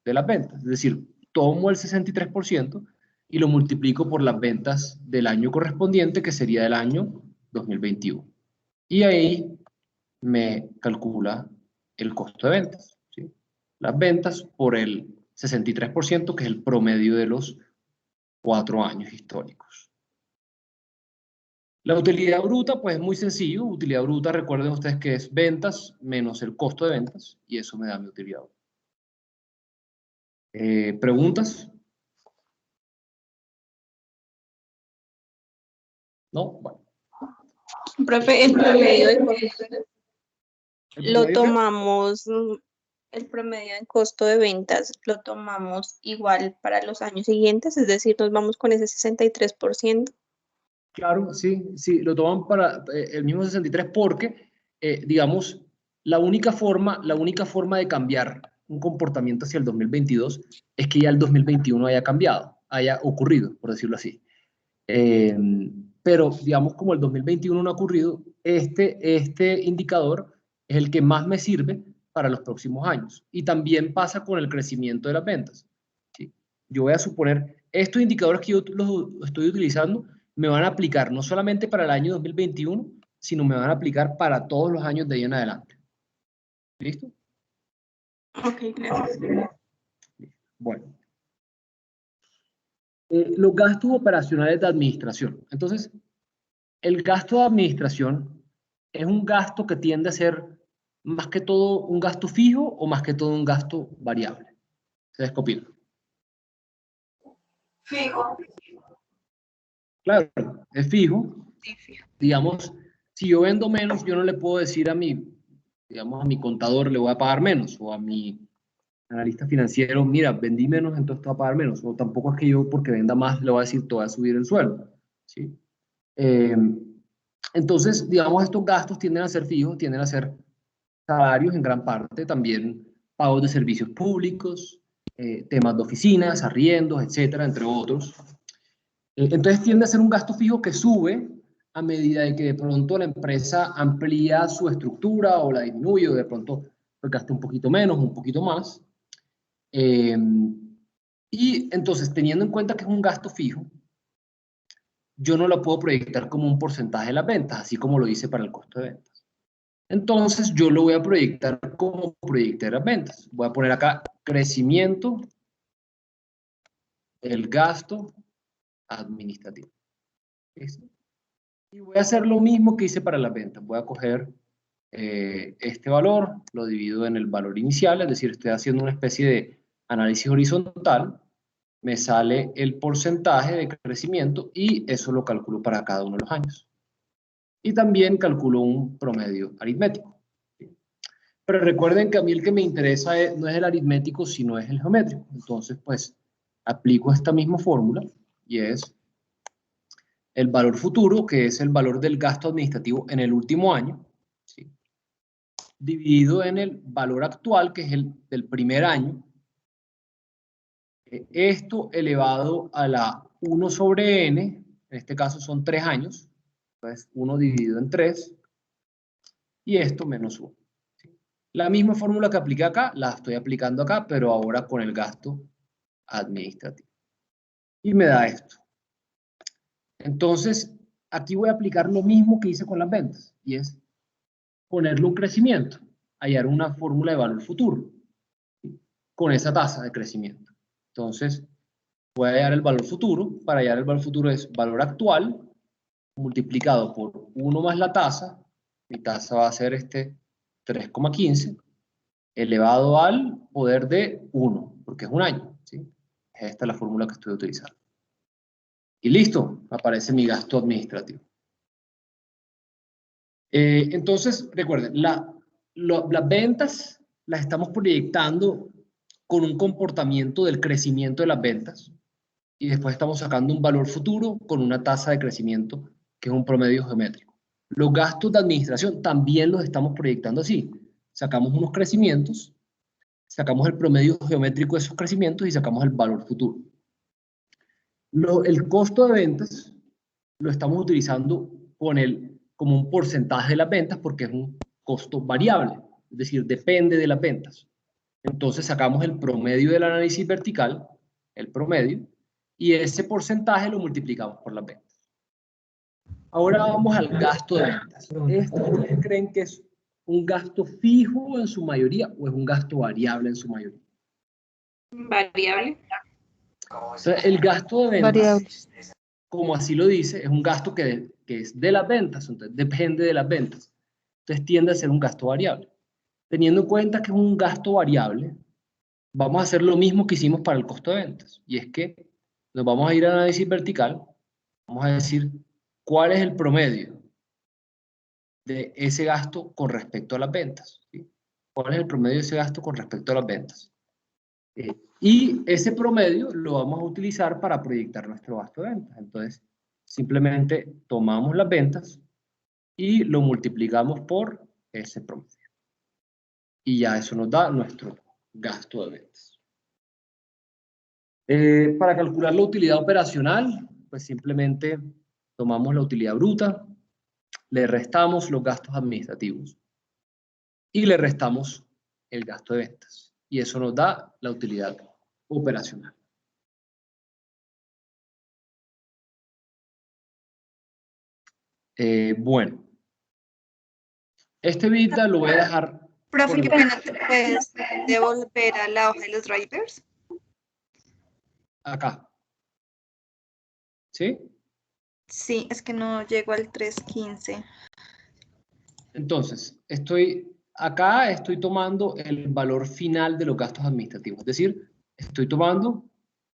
de las ventas. Es decir, tomo el 63% y lo multiplico por las ventas del año correspondiente, que sería del año 2021. Y ahí me calcula el costo de ventas, ¿sí? Las ventas por el 63%, que es el promedio de los 4 años históricos. La utilidad bruta, pues es muy sencillo. Utilidad bruta, recuerden ustedes que es ventas menos el costo de ventas, y eso me da mi utilidad bruta. ¿Preguntas? ¿No? Bueno. Profe, el promedio de costo ¿El lo promedio qué? tomamos, el promedio de costo de ventas lo tomamos igual para los años siguientes, es decir, nos vamos con ese 63%. Claro, sí, lo toman para el mismo 63 porque, digamos, la única forma de cambiar un comportamiento hacia el 2022 es que ya el 2021 haya cambiado, haya ocurrido, por decirlo así. Pero, digamos, como el 2021 no ha ocurrido, este indicador es el que más me sirve para los próximos años. Y también pasa con el crecimiento de las ventas, ¿sí? Yo voy a suponer, estos indicadores que yo los estoy utilizando me van a aplicar no solamente para el año 2021, sino me van a aplicar para todos los años de ahí en adelante. ¿Listo? Ok, gracias. Bueno. Los gastos operacionales de administración. Entonces, el gasto de administración es un gasto que tiende a ser más que todo un gasto fijo o más que todo un gasto variable. ¿Ustedes qué opinan? Fijo. Claro, es fijo. Digamos, si yo vendo menos, yo no le puedo decir a mi contador, le voy a pagar menos, o a mi analista financiero, mira, vendí menos, entonces te voy a pagar menos. O tampoco es que yo, porque venda más, le voy a decir, te voy a subir el sueldo, ¿sí? Entonces, digamos, estos gastos tienden a ser fijos, tienden a ser salarios en gran parte, también pagos de servicios públicos, temas de oficinas, arriendos, etcétera, entre otros. Entonces tiende a ser un gasto fijo que sube a medida de que de pronto la empresa amplía su estructura o la disminuye, o de pronto pues, gasta un poquito menos, un poquito más. Y entonces, teniendo en cuenta que es un gasto fijo, yo no lo puedo proyectar como un porcentaje de las ventas, así como lo hice para el costo de ventas. Entonces, yo lo voy a proyectar como proyecté las ventas. Voy a poner acá crecimiento, el gasto administrativo. ¿Listo? Y voy a hacer lo mismo que hice para las ventas. Voy a coger este valor, lo divido en el valor inicial, es decir, estoy haciendo una especie de análisis horizontal. Me sale el porcentaje de crecimiento y eso lo calculo para cada uno de los años. Y también calculo un promedio aritmético. Pero recuerden que a mí el que me interesa no es el aritmético, sino es el geométrico. Entonces, pues, aplico esta misma fórmula y es el valor futuro, que es el valor del gasto administrativo en el último año, ¿sí? dividido en el valor actual, que es el del primer año. Esto elevado a la 1 sobre n, en este caso son 3 años, entonces 1 dividido en 3, y esto menos 1. La misma fórmula que apliqué acá, la estoy aplicando acá, pero ahora con el gasto administrativo. Y me da esto. Entonces, aquí voy a aplicar lo mismo que hice con las ventas, y es ponerle un crecimiento, hallar una fórmula de valor futuro, ¿sí? Con esa tasa de crecimiento. Entonces, voy a hallar el valor futuro. Para hallar el valor futuro es valor actual multiplicado por 1 más la tasa. Mi tasa va a ser 3,15 elevado al poder de 1, porque es un año, ¿sí? Esta es la fórmula que estoy utilizando. Y listo, aparece mi gasto administrativo. Entonces, recuerden, las ventas las estamos proyectando con un comportamiento del crecimiento de las ventas, y después estamos sacando un valor futuro con una tasa de crecimiento que es un promedio geométrico. Los gastos de administración también los estamos proyectando así. Sacamos unos crecimientos, sacamos el promedio geométrico de esos crecimientos y sacamos el valor futuro. El costo de ventas lo estamos utilizando como un porcentaje de las ventas porque es un costo variable, es decir, depende de las ventas. Entonces sacamos el promedio del análisis vertical, el promedio, y ese porcentaje lo multiplicamos por las ventas. Ahora vamos al gasto de ventas. ¿Ustedes creen que es un gasto fijo en su mayoría o es un gasto variable en su mayoría? Variable. Entonces, el gasto de ventas, como así lo dice, es un gasto que es de las ventas, entonces depende de las ventas. Entonces tiende a ser un gasto variable. Teniendo en cuenta que es un gasto variable, vamos a hacer lo mismo que hicimos para el costo de ventas. Y es que nos vamos a ir al análisis vertical, vamos a decir cuál es el promedio de ese gasto con respecto a las ventas, ¿sí? ¿Cuál es el promedio de ese gasto con respecto a las ventas? Y ese promedio lo vamos a utilizar para proyectar nuestro gasto de ventas. Entonces, simplemente tomamos las ventas y lo multiplicamos por ese promedio. Y ya eso nos da nuestro gasto de ventas. Para calcular la utilidad operacional, pues simplemente tomamos la utilidad bruta, le restamos los gastos administrativos y le restamos el gasto de ventas. Y eso nos da la utilidad operacional. Bueno, este vida lo voy a dejar. Profe, ¿qué pena te puedes devolver a la hoja de los drivers? Acá. ¿Sí? Sí, es que no llego al 315. Entonces, acá estoy tomando el valor final de los gastos administrativos. Es decir, estoy tomando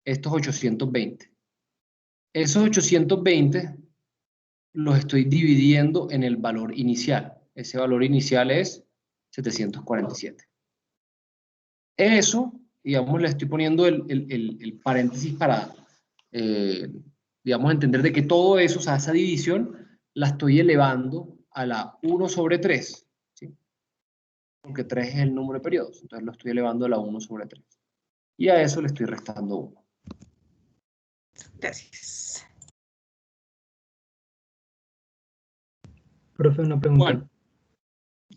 estos 820. Esos 820 los estoy dividiendo en el valor inicial. Ese valor inicial es 747. Eso, digamos, le estoy poniendo el paréntesis para, digamos, entender de que todo eso, o sea, esa división, la estoy elevando a la 1 sobre 3, ¿sí? Porque 3 es el número de periodos, entonces lo estoy elevando a la 1 sobre 3. Y a eso le estoy restando 1. Gracias. Profe, una pregunta. Bueno.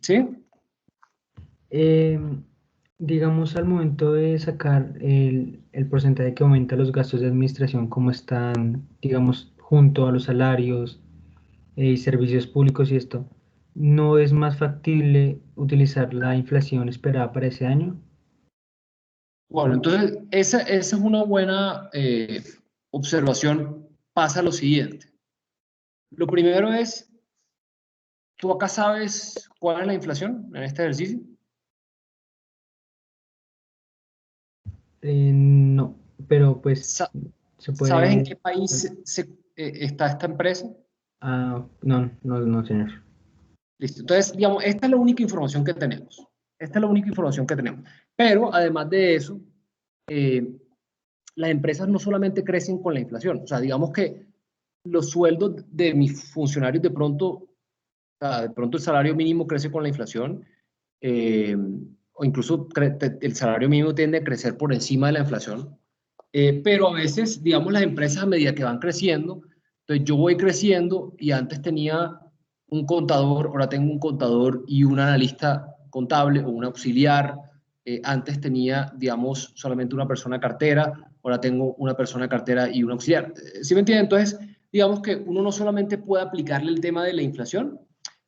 ¿Sí? Digamos, al momento de sacar el porcentaje que aumenta los gastos de administración, ¿cómo están, digamos, junto a los salarios y servicios públicos y esto? ¿No es más factible utilizar la inflación esperada para ese año? Bueno, entonces esa es una buena observación. Pasa lo siguiente. Lo primero es, ¿tú acá sabes cuál es la inflación en este ejercicio? No, pero pues se puede... ¿Sabes en qué país está esta empresa? No, señor. Listo. Entonces, digamos, esta es la única información que tenemos. Esta es la única información que tenemos. Pero, además de eso, las empresas no solamente crecen con la inflación. O sea, digamos que los sueldos de mis funcionarios de pronto el salario mínimo crece con la inflación o incluso el salario mínimo tiende a crecer por encima de la inflación, pero a veces, digamos, las empresas a medida que van creciendo, entonces yo voy creciendo y antes tenía un contador, ahora tengo un contador y un analista contable o un auxiliar, antes tenía, digamos, solamente una persona cartera, ahora tengo una persona cartera y un auxiliar. ¿Sí me entienden? Entonces, digamos que uno no solamente puede aplicarle el tema de la inflación,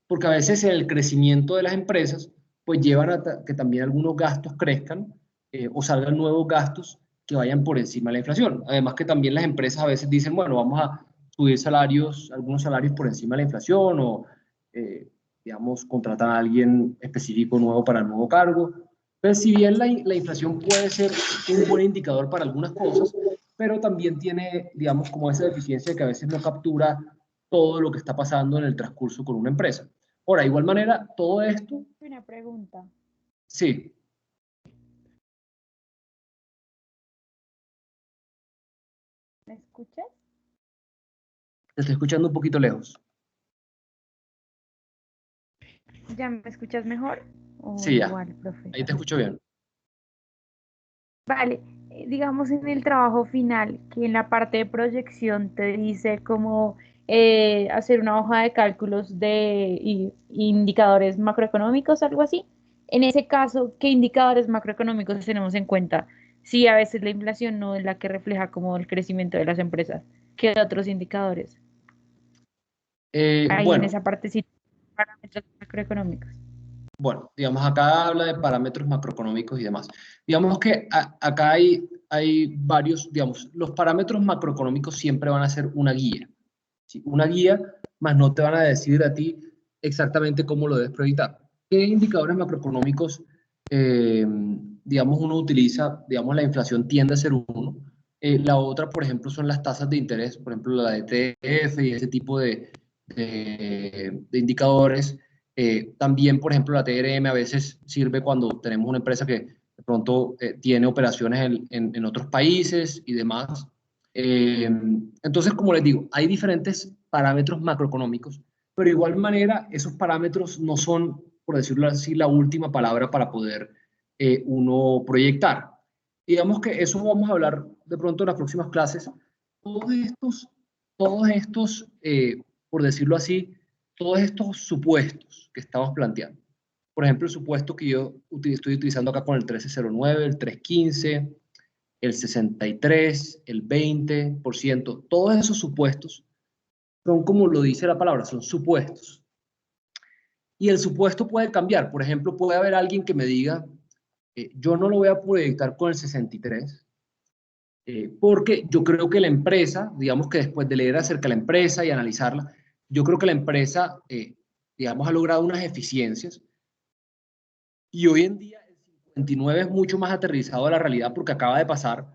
porque a veces el crecimiento de las empresas pues llevan a que también algunos gastos crezcan o salgan nuevos gastos que vayan por encima de la inflación. Además que también las empresas a veces dicen, bueno, vamos a subir salarios, algunos salarios por encima de la inflación o, digamos, contratan a alguien específico nuevo para el nuevo cargo. Entonces, si bien la inflación puede ser un buen indicador para algunas cosas, pero también tiene, digamos, como esa deficiencia que a veces no captura todo lo que está pasando en el transcurso con una empresa. Ahora, de igual manera, todo esto... Una pregunta. Sí. ¿Me escuchas? Te estoy escuchando un poquito lejos. ¿Ya me escuchas mejor? Sí, ya. Igual, profe. Ahí te escucho bien. Vale, digamos en el trabajo final, que en la parte de proyección te dice cómo hacer una hoja de cálculos de indicadores macroeconómicos, algo así. En ese caso, ¿qué indicadores macroeconómicos tenemos en cuenta? Si a veces la inflación no es la que refleja como el crecimiento de las empresas, ¿qué otros indicadores? Ahí Bueno, en esa parte sí, parámetros macroeconómicos. Bueno, digamos, acá habla de parámetros macroeconómicos y demás. Digamos que acá hay varios, digamos, los parámetros macroeconómicos siempre van a ser una guía. ¿Sí? Una guía, más no te van a decir a ti exactamente cómo lo debes proyectar. ¿Qué indicadores macroeconómicos, digamos, uno utiliza? Digamos, la inflación tiende a ser uno. La otra, por ejemplo, son las tasas de interés, por ejemplo, la de TF y ese tipo de indicadores. También, por ejemplo, la TRM a veces sirve cuando tenemos una empresa que de pronto tiene operaciones en otros países y demás. Entonces, como les digo, hay diferentes parámetros macroeconómicos, pero de igual manera esos parámetros no son, por decirlo así, la última palabra para poder uno proyectar. Digamos que eso vamos a hablar de pronto en las próximas clases. Todos estos por decirlo así, todos estos supuestos que estamos planteando. Por ejemplo, el supuesto que yo estoy utilizando acá con el 1309, el 315, el 63, el 20%, todos esos supuestos son como lo dice la palabra, son supuestos. Y el supuesto puede cambiar. Por ejemplo, puede haber alguien que me diga, yo no lo voy a proyectar con el 63, porque yo creo que la empresa, digamos que después de leer acerca de la empresa y analizarla, yo creo que la empresa, digamos, ha logrado unas eficiencias y hoy en día el 59 es mucho más aterrizado a la realidad porque acaba de pasar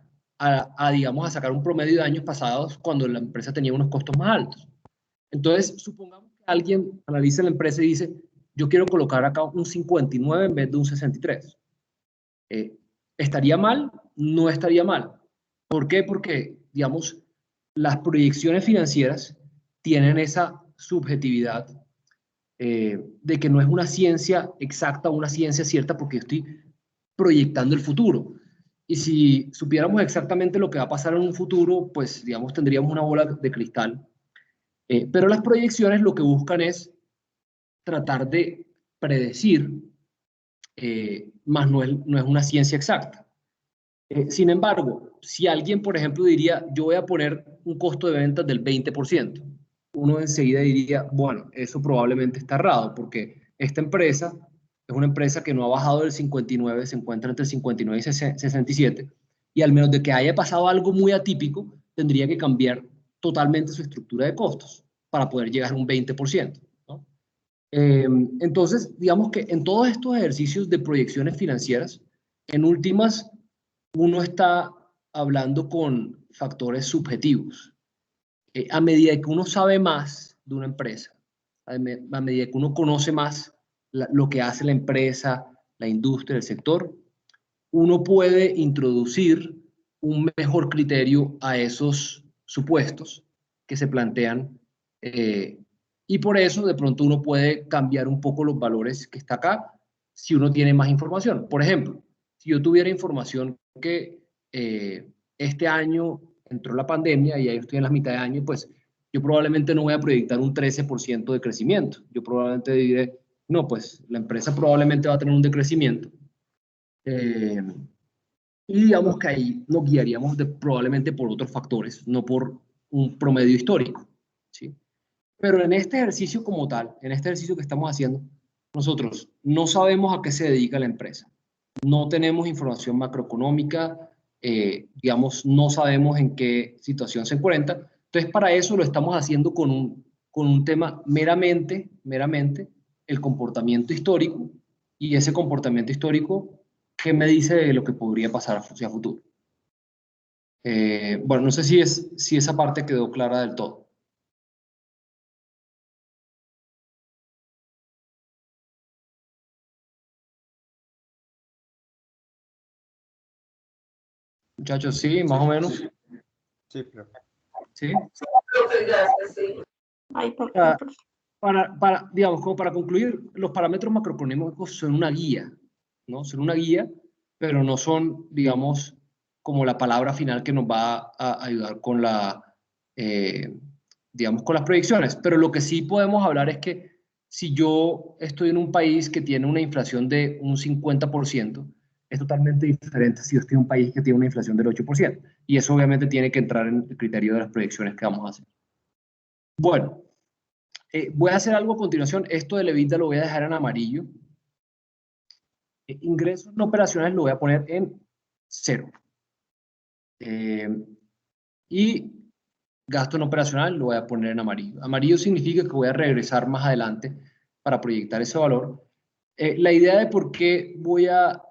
digamos, a sacar un promedio de años pasados cuando la empresa tenía unos costos más altos. Entonces, supongamos que alguien analiza la empresa y dice, yo quiero colocar acá un 59 en vez de un 63. ¿Estaría mal? No estaría mal. ¿Por qué? Porque, digamos, las proyecciones financieras tienen esa subjetividad de que no es una ciencia exacta o una ciencia cierta porque yo estoy proyectando el futuro. Y si supiéramos exactamente lo que va a pasar en un futuro, pues, digamos, tendríamos una bola de cristal. Pero las proyecciones lo que buscan es tratar de predecir, más no es una ciencia exacta. Sin embargo, si alguien, por ejemplo, diría, yo voy a poner un costo de ventas del 20%, uno enseguida diría, bueno, eso probablemente está errado, porque esta empresa es una empresa que no ha bajado del 59, se encuentra entre el 59 y 67, y al menos de que haya pasado algo muy atípico, tendría que cambiar totalmente su estructura de costos para poder llegar a un 20%. ¿No? Entonces, digamos que en todos estos ejercicios de proyecciones financieras, en últimas, uno está hablando con factores subjetivos. A medida que uno sabe más de una empresa, a medida que uno conoce más lo que hace la empresa, la industria, el sector, uno puede introducir un mejor criterio a esos supuestos que se plantean y por eso de pronto uno puede cambiar un poco los valores que está acá si uno tiene más información. Por ejemplo, si yo tuviera información que este año entró la pandemia y ya yo estoy en la mitad de año, pues yo probablemente no voy a proyectar un 13% de crecimiento. Yo probablemente diré, no, pues la empresa probablemente va a tener un decrecimiento. Y digamos que ahí nos guiaríamos probablemente por otros factores, no por un promedio histórico, ¿sí? Pero en este ejercicio como tal, en este ejercicio que estamos haciendo, nosotros no sabemos a qué se dedica la empresa. No tenemos información macroeconómica, digamos, no sabemos en qué situación se encuentra. Entonces, para eso lo estamos haciendo con un tema meramente el comportamiento histórico, y ese comportamiento histórico, ¿qué me dice de lo que podría pasar hacia futuro? Bueno, no sé si esa parte quedó clara del todo. Muchachos, sí, más o menos. Sí, claro. ¿Sí? Sí. Digamos, como para concluir, los parámetros macroeconómicos son una guía, ¿no? Son una guía, pero no son, digamos, como la palabra final que nos va a ayudar con digamos, con las proyecciones. Pero lo que sí podemos hablar es que si yo estoy en un país que tiene una inflación de un 50%, es totalmente diferente si yo estoy en un país que tiene una inflación del 8%. Y eso obviamente tiene que entrar en el criterio de las proyecciones que vamos a hacer. Bueno, voy a hacer algo a continuación. Esto de EBITDA lo voy a dejar en amarillo. Ingresos no operacionales lo voy a poner en 0. Y gasto no operacional lo voy a poner en amarillo. Amarillo significa que voy a regresar más adelante para proyectar ese valor. La idea de por qué voy a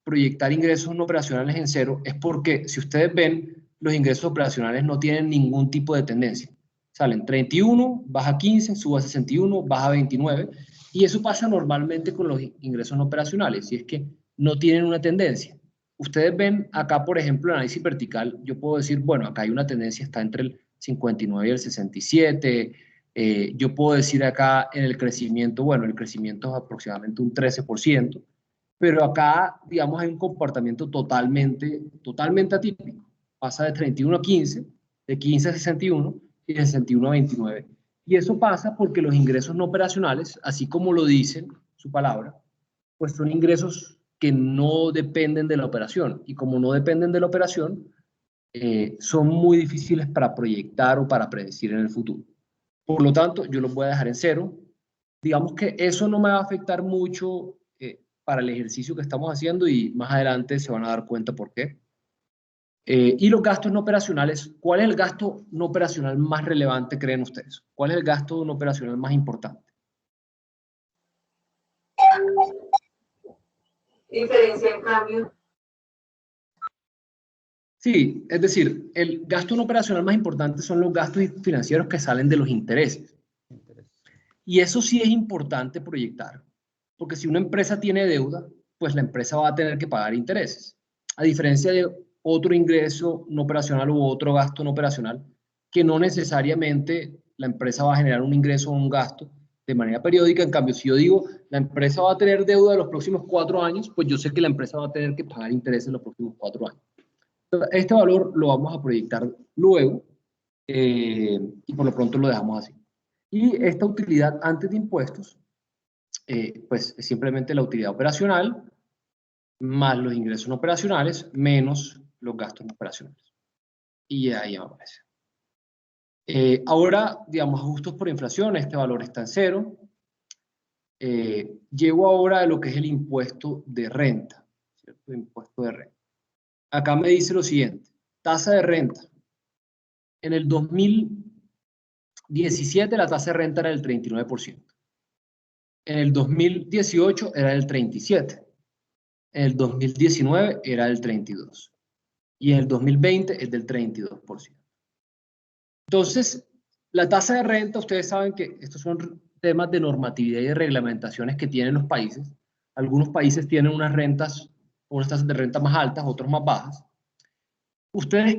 proyectar ingresos no operacionales en 0 es porque, si ustedes ven, los ingresos operacionales no tienen ningún tipo de tendencia. Salen 31, baja 15, sube a 61, baja 29, y eso pasa normalmente con los ingresos no operacionales, y es que no tienen una tendencia. Ustedes ven acá, por ejemplo, el análisis vertical, yo puedo decir, bueno, acá hay una tendencia, está entre el 59 y el 67, yo puedo decir acá en el crecimiento, bueno, el crecimiento es aproximadamente un 13%, pero acá, digamos, hay un comportamiento totalmente atípico. Pasa de 31 a 15, de 15 a 61 y de 61 a 29. Y eso pasa porque los ingresos no operacionales, así como lo dicen su palabra, pues son ingresos que no dependen de la operación. Y como no dependen de la operación, son muy difíciles para proyectar o para predecir en el futuro. Por lo tanto, yo los voy a dejar en 0. Digamos que eso no me va a afectar mucho para el ejercicio que estamos haciendo, y más adelante se van a dar cuenta por qué. Y los gastos no operacionales, ¿cuál es el gasto no operacional más relevante, creen ustedes? ¿Cuál es el gasto no operacional más importante? Diferencia en cambio. Sí, es decir, el gasto no operacional más importante son los gastos financieros que salen de los intereses. Y eso sí es importante proyectar, porque si una empresa tiene deuda, pues la empresa va a tener que pagar intereses. A diferencia de otro ingreso no operacional u otro gasto no operacional, que no necesariamente la empresa va a generar un ingreso o un gasto de manera periódica. En cambio, si yo digo, la empresa va a tener deuda en los próximos 4 años, pues yo sé que la empresa va a tener que pagar intereses en los próximos 4 años. Este valor lo vamos a proyectar luego, y por lo pronto lo dejamos así. Y esta utilidad antes de impuestos, pues es simplemente la utilidad operacional más los ingresos no operacionales menos los gastos no operacionales. Y ahí me aparece. Ahora, digamos, ajustos por inflación, este valor está en 0. Llego ahora a lo que es el impuesto de renta, ¿cierto? Impuesto de renta. Acá me dice lo siguiente: tasa de renta. En el 2017 la tasa de renta era del 39%. En el 2018 era del 37%. En el 2019 era del 32%. Y en el 2020 es del 32%. Entonces, la tasa de renta, ustedes saben que estos son temas de normatividad y de reglamentaciones que tienen los países. Algunos países tienen unas tasas de renta más altas, otros más bajas. ¿Ustedes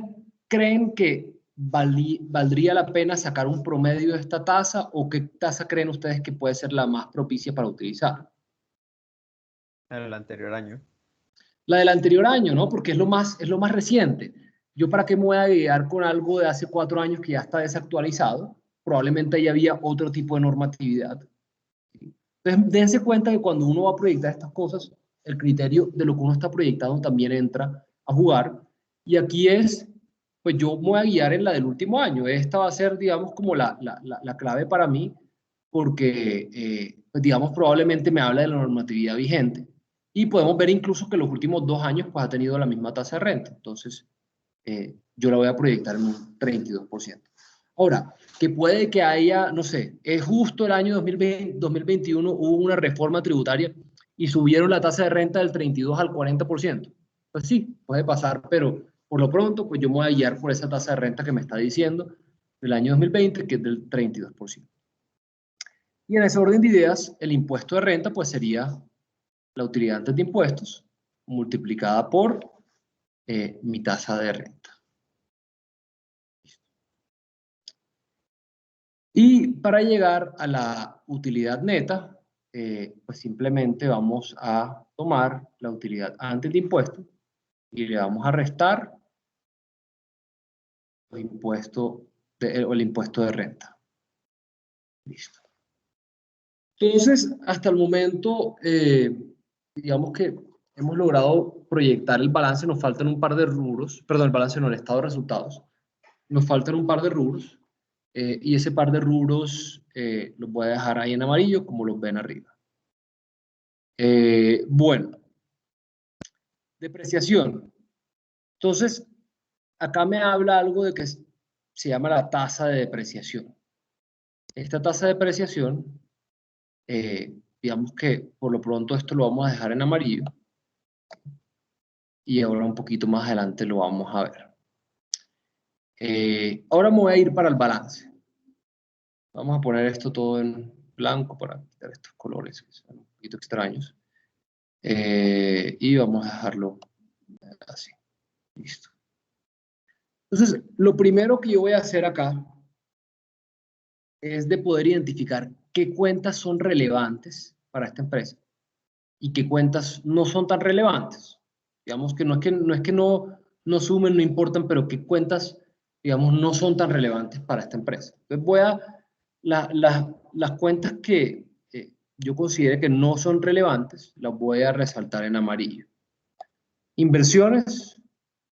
creen que valdría la pena sacar un promedio de esta tasa, o qué tasa creen ustedes que puede ser la más propicia para utilizar? El anterior año. La del anterior año, ¿no? Porque es lo más reciente. Yo para qué me voy a guiar con algo de hace 4 años que ya está desactualizado. Probablemente ahí había otro tipo de normatividad. Entonces, dense cuenta que cuando uno va a proyectar estas cosas, el criterio de lo que uno está proyectando también entra a jugar. Y aquí es, pues yo me voy a guiar en la del último año. Esta va a ser, digamos, como la clave para mí, porque, pues, digamos, probablemente me habla de la normatividad vigente. Y podemos ver incluso que los últimos 2 años, pues, ha tenido la misma tasa de renta. Entonces, yo la voy a proyectar en un 32%. Ahora, que puede que haya, no sé, es justo el año 2021 hubo una reforma tributaria y subieron la tasa de renta del 32 al 40%. Pues sí, puede pasar, pero por lo pronto, pues yo me voy a guiar por esa tasa de renta que me está diciendo del año 2020, que es del 32%. Y en ese orden de ideas, el impuesto de renta, pues sería la utilidad antes de impuestos multiplicada por mi tasa de renta. Y para llegar a la utilidad neta, pues simplemente vamos a tomar la utilidad antes de impuestos y le vamos a restar el impuesto de renta. Listo. Entonces, hasta el momento, digamos que hemos logrado proyectar el balance, nos faltan un par de rubros, perdón, el balance no, el estado de resultados. Nos faltan un par de rubros. Y ese par de rubros los voy a dejar ahí en amarillo, como los ven arriba. Bueno, depreciación. Entonces, acá me habla algo de que se llama la tasa de depreciación. Esta tasa de depreciación, digamos que por lo pronto esto lo vamos a dejar en amarillo. Y ahora un poquito más adelante lo vamos a ver. Ahora me voy a ir para el balance. Vamos a poner esto todo en blanco para quitar estos colores que son un poquito extraños. Y vamos a dejarlo así. Listo. Entonces, lo primero que yo voy a hacer acá es de poder identificar qué cuentas son relevantes para esta empresa y qué cuentas no son tan relevantes. Digamos que no es que no sumen, no importan, pero qué cuentas, digamos, no son tan relevantes para esta empresa. Entonces voy a las cuentas que yo considere que no son relevantes, las voy a resaltar en amarillo. Inversiones,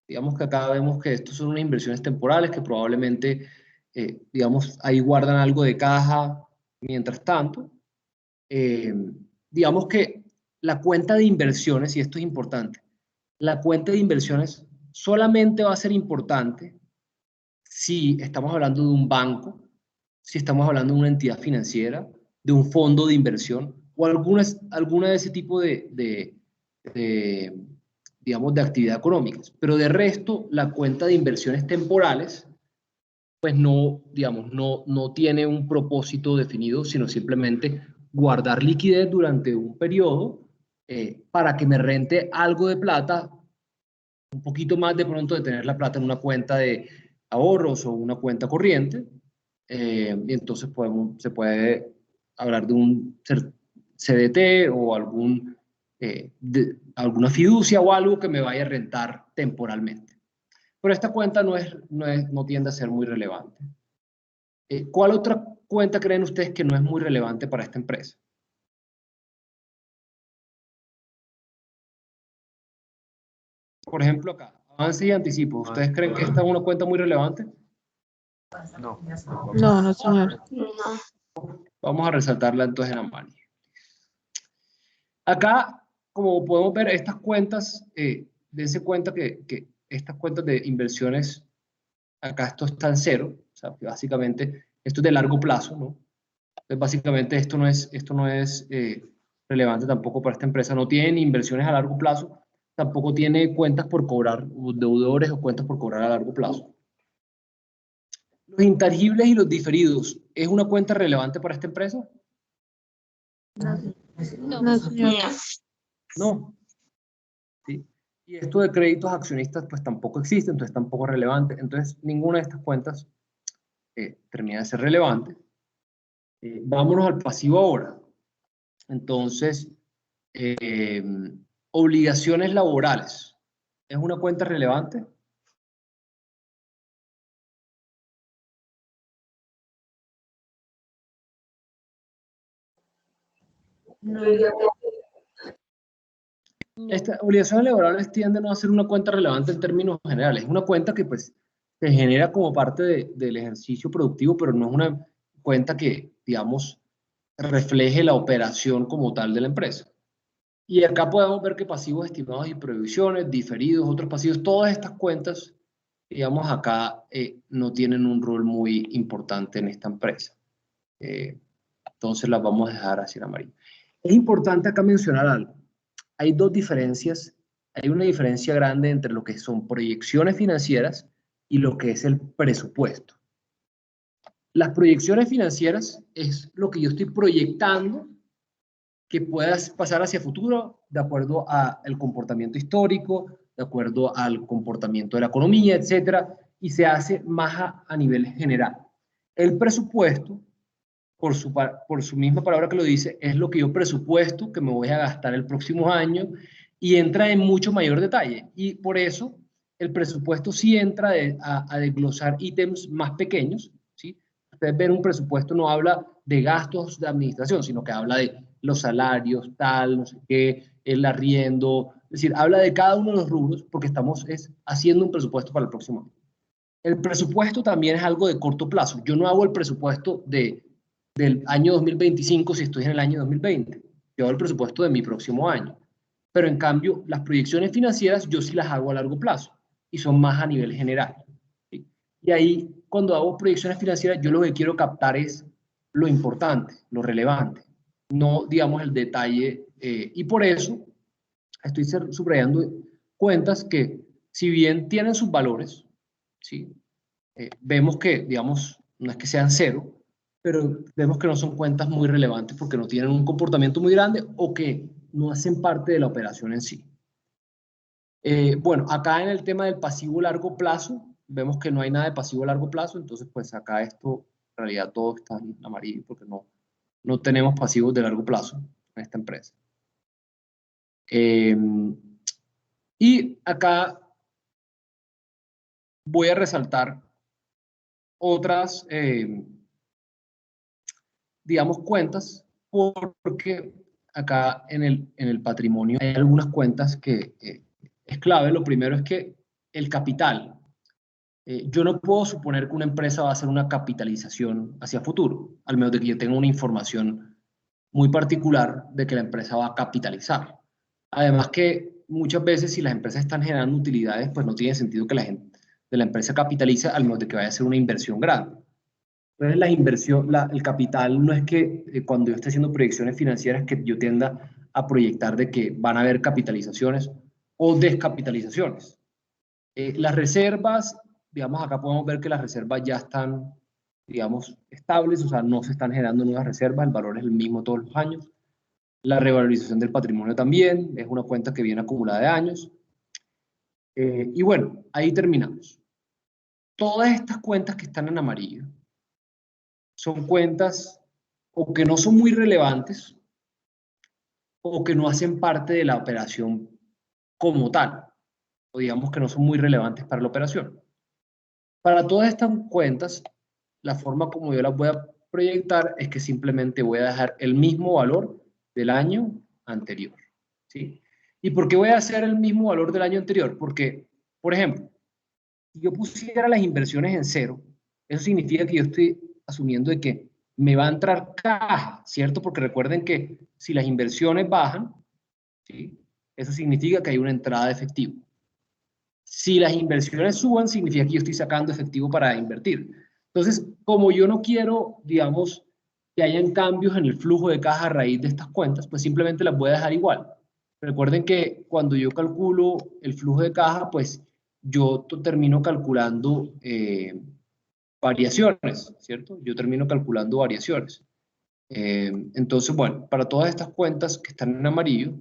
digamos que acá vemos que estos son unas inversiones temporales que probablemente, digamos, ahí guardan algo de caja mientras tanto. Digamos que la cuenta de inversiones, y esto es importante, la cuenta de inversiones solamente va a ser importante si estamos hablando de un banco, si estamos hablando de una entidad financiera, de un fondo de inversión o alguna de ese tipo digamos, de actividad económicas. Pero de resto, la cuenta de inversiones temporales, pues no, digamos, no tiene un propósito definido, sino simplemente guardar liquidez durante un periodo para que me rente algo de plata, un poquito más de pronto de tener la plata en una cuenta de ahorros o una cuenta corriente. Y entonces se puede hablar de un CDT o alguna fiducia o algo que me vaya a rentar temporalmente. Pero esta cuenta no tiende a ser muy relevante. ¿Cuál otra cuenta creen ustedes que no es muy relevante para esta empresa? Por ejemplo, acá, avance y anticipo. ¿Ustedes creen que esta es una cuenta muy relevante? No. No, señor. Vamos a resaltarla entonces en amarillo. Acá, como podemos ver, estas cuentas, dense cuenta que estas cuentas de inversiones, acá esto está en cero, o sea, básicamente esto es de largo plazo, ¿no? Entonces, básicamente esto no es relevante tampoco para esta empresa, no tiene inversiones a largo plazo, tampoco tiene cuentas por cobrar, deudores o cuentas por cobrar a largo plazo. Los intangibles y los diferidos, ¿es una cuenta relevante para esta empresa? No, señor. No. ¿Sí? Y esto de créditos accionistas pues tampoco existe, entonces tampoco es relevante. Entonces ninguna de estas cuentas termina de ser relevante. Vámonos al pasivo ahora. Entonces, Obligaciones laborales. ¿Es una cuenta relevante? No. Estas obligaciones laborales tienden a ser una cuenta relevante en términos generales. Es una cuenta que pues se genera como parte del ejercicio productivo, pero no es una cuenta que, digamos, refleje la operación como tal de la empresa. Y acá podemos ver que pasivos estimados y previsiones, diferidos, otros pasivos, todas estas cuentas, digamos, acá no tienen un rol muy importante en esta empresa. Entonces las vamos a dejar así en amarillo. Es importante acá mencionar algo. Hay dos diferencias. Hay una diferencia grande entre lo que son proyecciones financieras y lo que es el presupuesto. Las proyecciones financieras es lo que yo estoy proyectando que puedas pasar hacia futuro de acuerdo al comportamiento histórico, de acuerdo al comportamiento de la economía, etcétera, y se hace más a nivel general. El presupuesto, por su misma palabra que lo dice, es lo que yo presupuesto que me voy a gastar el próximo año y entra en mucho mayor detalle. Y por eso el presupuesto sí entra a desglosar ítems más pequeños, ¿sí? Ustedes ven un presupuesto no habla de gastos de administración, sino que habla de los salarios, tal, no sé qué, el arriendo, es decir, habla de cada uno de los rubros porque estamos haciendo un presupuesto para el próximo año. El presupuesto también es algo de corto plazo. Yo no hago el presupuesto del año 2025 si estoy en el año 2020. Yo hago el presupuesto de mi próximo año. Pero en cambio, las proyecciones financieras yo sí las hago a largo plazo y son más a nivel general. ¿Sí? Y ahí, cuando hago proyecciones financieras, yo lo que quiero captar es lo importante, lo relevante, no, digamos, el detalle. Y por eso estoy subrayando cuentas que, si bien tienen sus valores, ¿sí? Vemos que, digamos, no es que sean cero, pero vemos que no son cuentas muy relevantes porque no tienen un comportamiento muy grande o que no hacen parte de la operación en sí. Bueno, acá en el tema del pasivo largo plazo, vemos que no hay nada de pasivo largo plazo, entonces pues acá esto, en realidad todo está en amarillo porque no tenemos pasivos de largo plazo en esta empresa. Y acá voy a resaltar otras, digamos, cuentas, porque acá en el patrimonio hay algunas cuentas que es clave. Lo primero es que el capital. Yo no puedo suponer que una empresa va a hacer una capitalización hacia futuro, al menos de que yo tenga una información muy particular de que la empresa va a capitalizar. Además que muchas veces si las empresas están generando utilidades, pues no tiene sentido que la gente de la empresa capitalice, al menos de que vaya a hacer una inversión grande. Entonces, el capital no es que cuando yo esté haciendo proyecciones financieras que yo tienda a proyectar de que van a haber capitalizaciones o descapitalizaciones. Las reservas, digamos, acá podemos ver que las reservas ya están, digamos, estables, o sea, no se están generando nuevas reservas, el valor es el mismo todos los años. La revalorización del patrimonio también, es una cuenta que viene acumulada de años. Y bueno, ahí terminamos. Todas estas cuentas que están en amarillo son cuentas o que no son muy relevantes o que no hacen parte de la operación como tal, o digamos que no son muy relevantes para la operación. Para todas estas cuentas, la forma como yo las voy a proyectar es que simplemente voy a dejar el mismo valor del año anterior, ¿sí? ¿Y por qué voy a hacer el mismo valor del año anterior? Porque, por ejemplo, si yo pusiera las inversiones en cero, eso significa que yo estoy asumiendo de que me va a entrar caja, ¿cierto? Porque recuerden que si las inversiones bajan, ¿sí? Eso significa que hay una entrada de efectivo. Si las inversiones suban, significa que yo estoy sacando efectivo para invertir. Entonces, como yo no quiero, digamos, que hayan cambios en el flujo de caja a raíz de estas cuentas, pues simplemente las voy a dejar igual. Recuerden que cuando yo calculo el flujo de caja, pues yo termino calculando variaciones, ¿cierto? Yo termino calculando variaciones. Entonces, bueno, para todas estas cuentas que están en amarillo,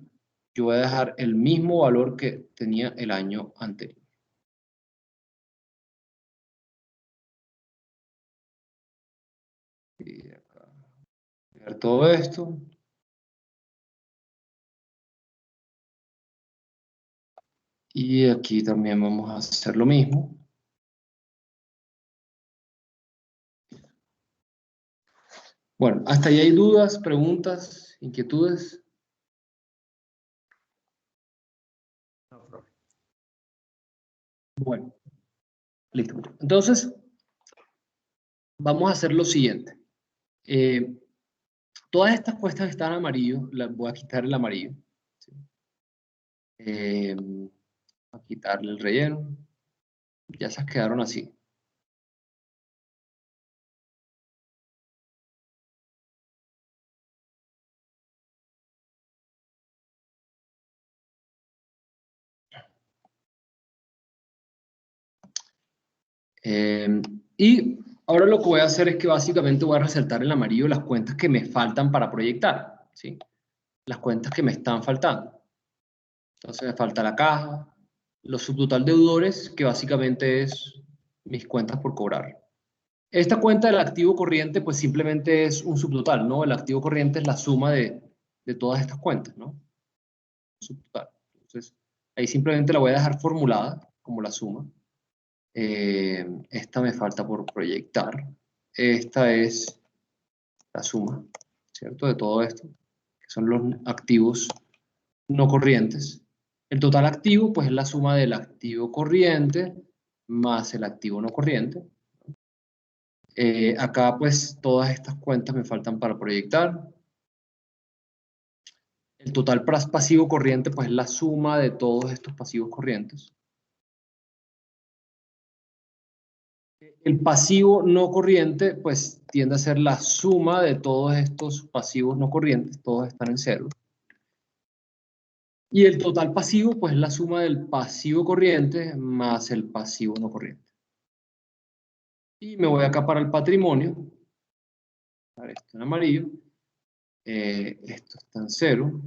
yo voy a dejar el mismo valor que tenía el año anterior. Y acá, ver todo esto. Y aquí también vamos a hacer lo mismo. Bueno, hasta ahí hay dudas, preguntas, inquietudes. Bueno, listo. Entonces, vamos a hacer lo siguiente. Todas estas cuestas que están en amarillo, las voy a quitar el amarillo. ¿Sí? A quitarle el relleno. Ya se quedaron así. Y ahora lo que voy a hacer es que básicamente voy a resaltar en amarillo las cuentas que me faltan para proyectar, ¿sí? Las cuentas que me están faltando. Entonces me falta la caja, los subtotal deudores, que básicamente es mis cuentas por cobrar. Esta cuenta del activo corriente, pues simplemente es un subtotal, ¿no? El activo corriente es la suma de todas estas cuentas, ¿no? Subtotal. Entonces, ahí simplemente la voy a dejar formulada como la suma. Esta me falta por proyectar. Esta es la suma, ¿cierto? De todo esto, que son los activos no corrientes. El total activo, pues es la suma del activo corriente más el activo no corriente. Acá, pues, todas estas cuentas me faltan para proyectar. El total pasivo corriente, pues es la suma de todos estos pasivos corrientes. El pasivo no corriente, pues tiende a ser la suma de todos estos pasivos no corrientes, todos están en cero. Y el total pasivo, pues es la suma del pasivo corriente más el pasivo no corriente. Y me voy acá para el patrimonio. Esto en amarillo. Esto está en cero.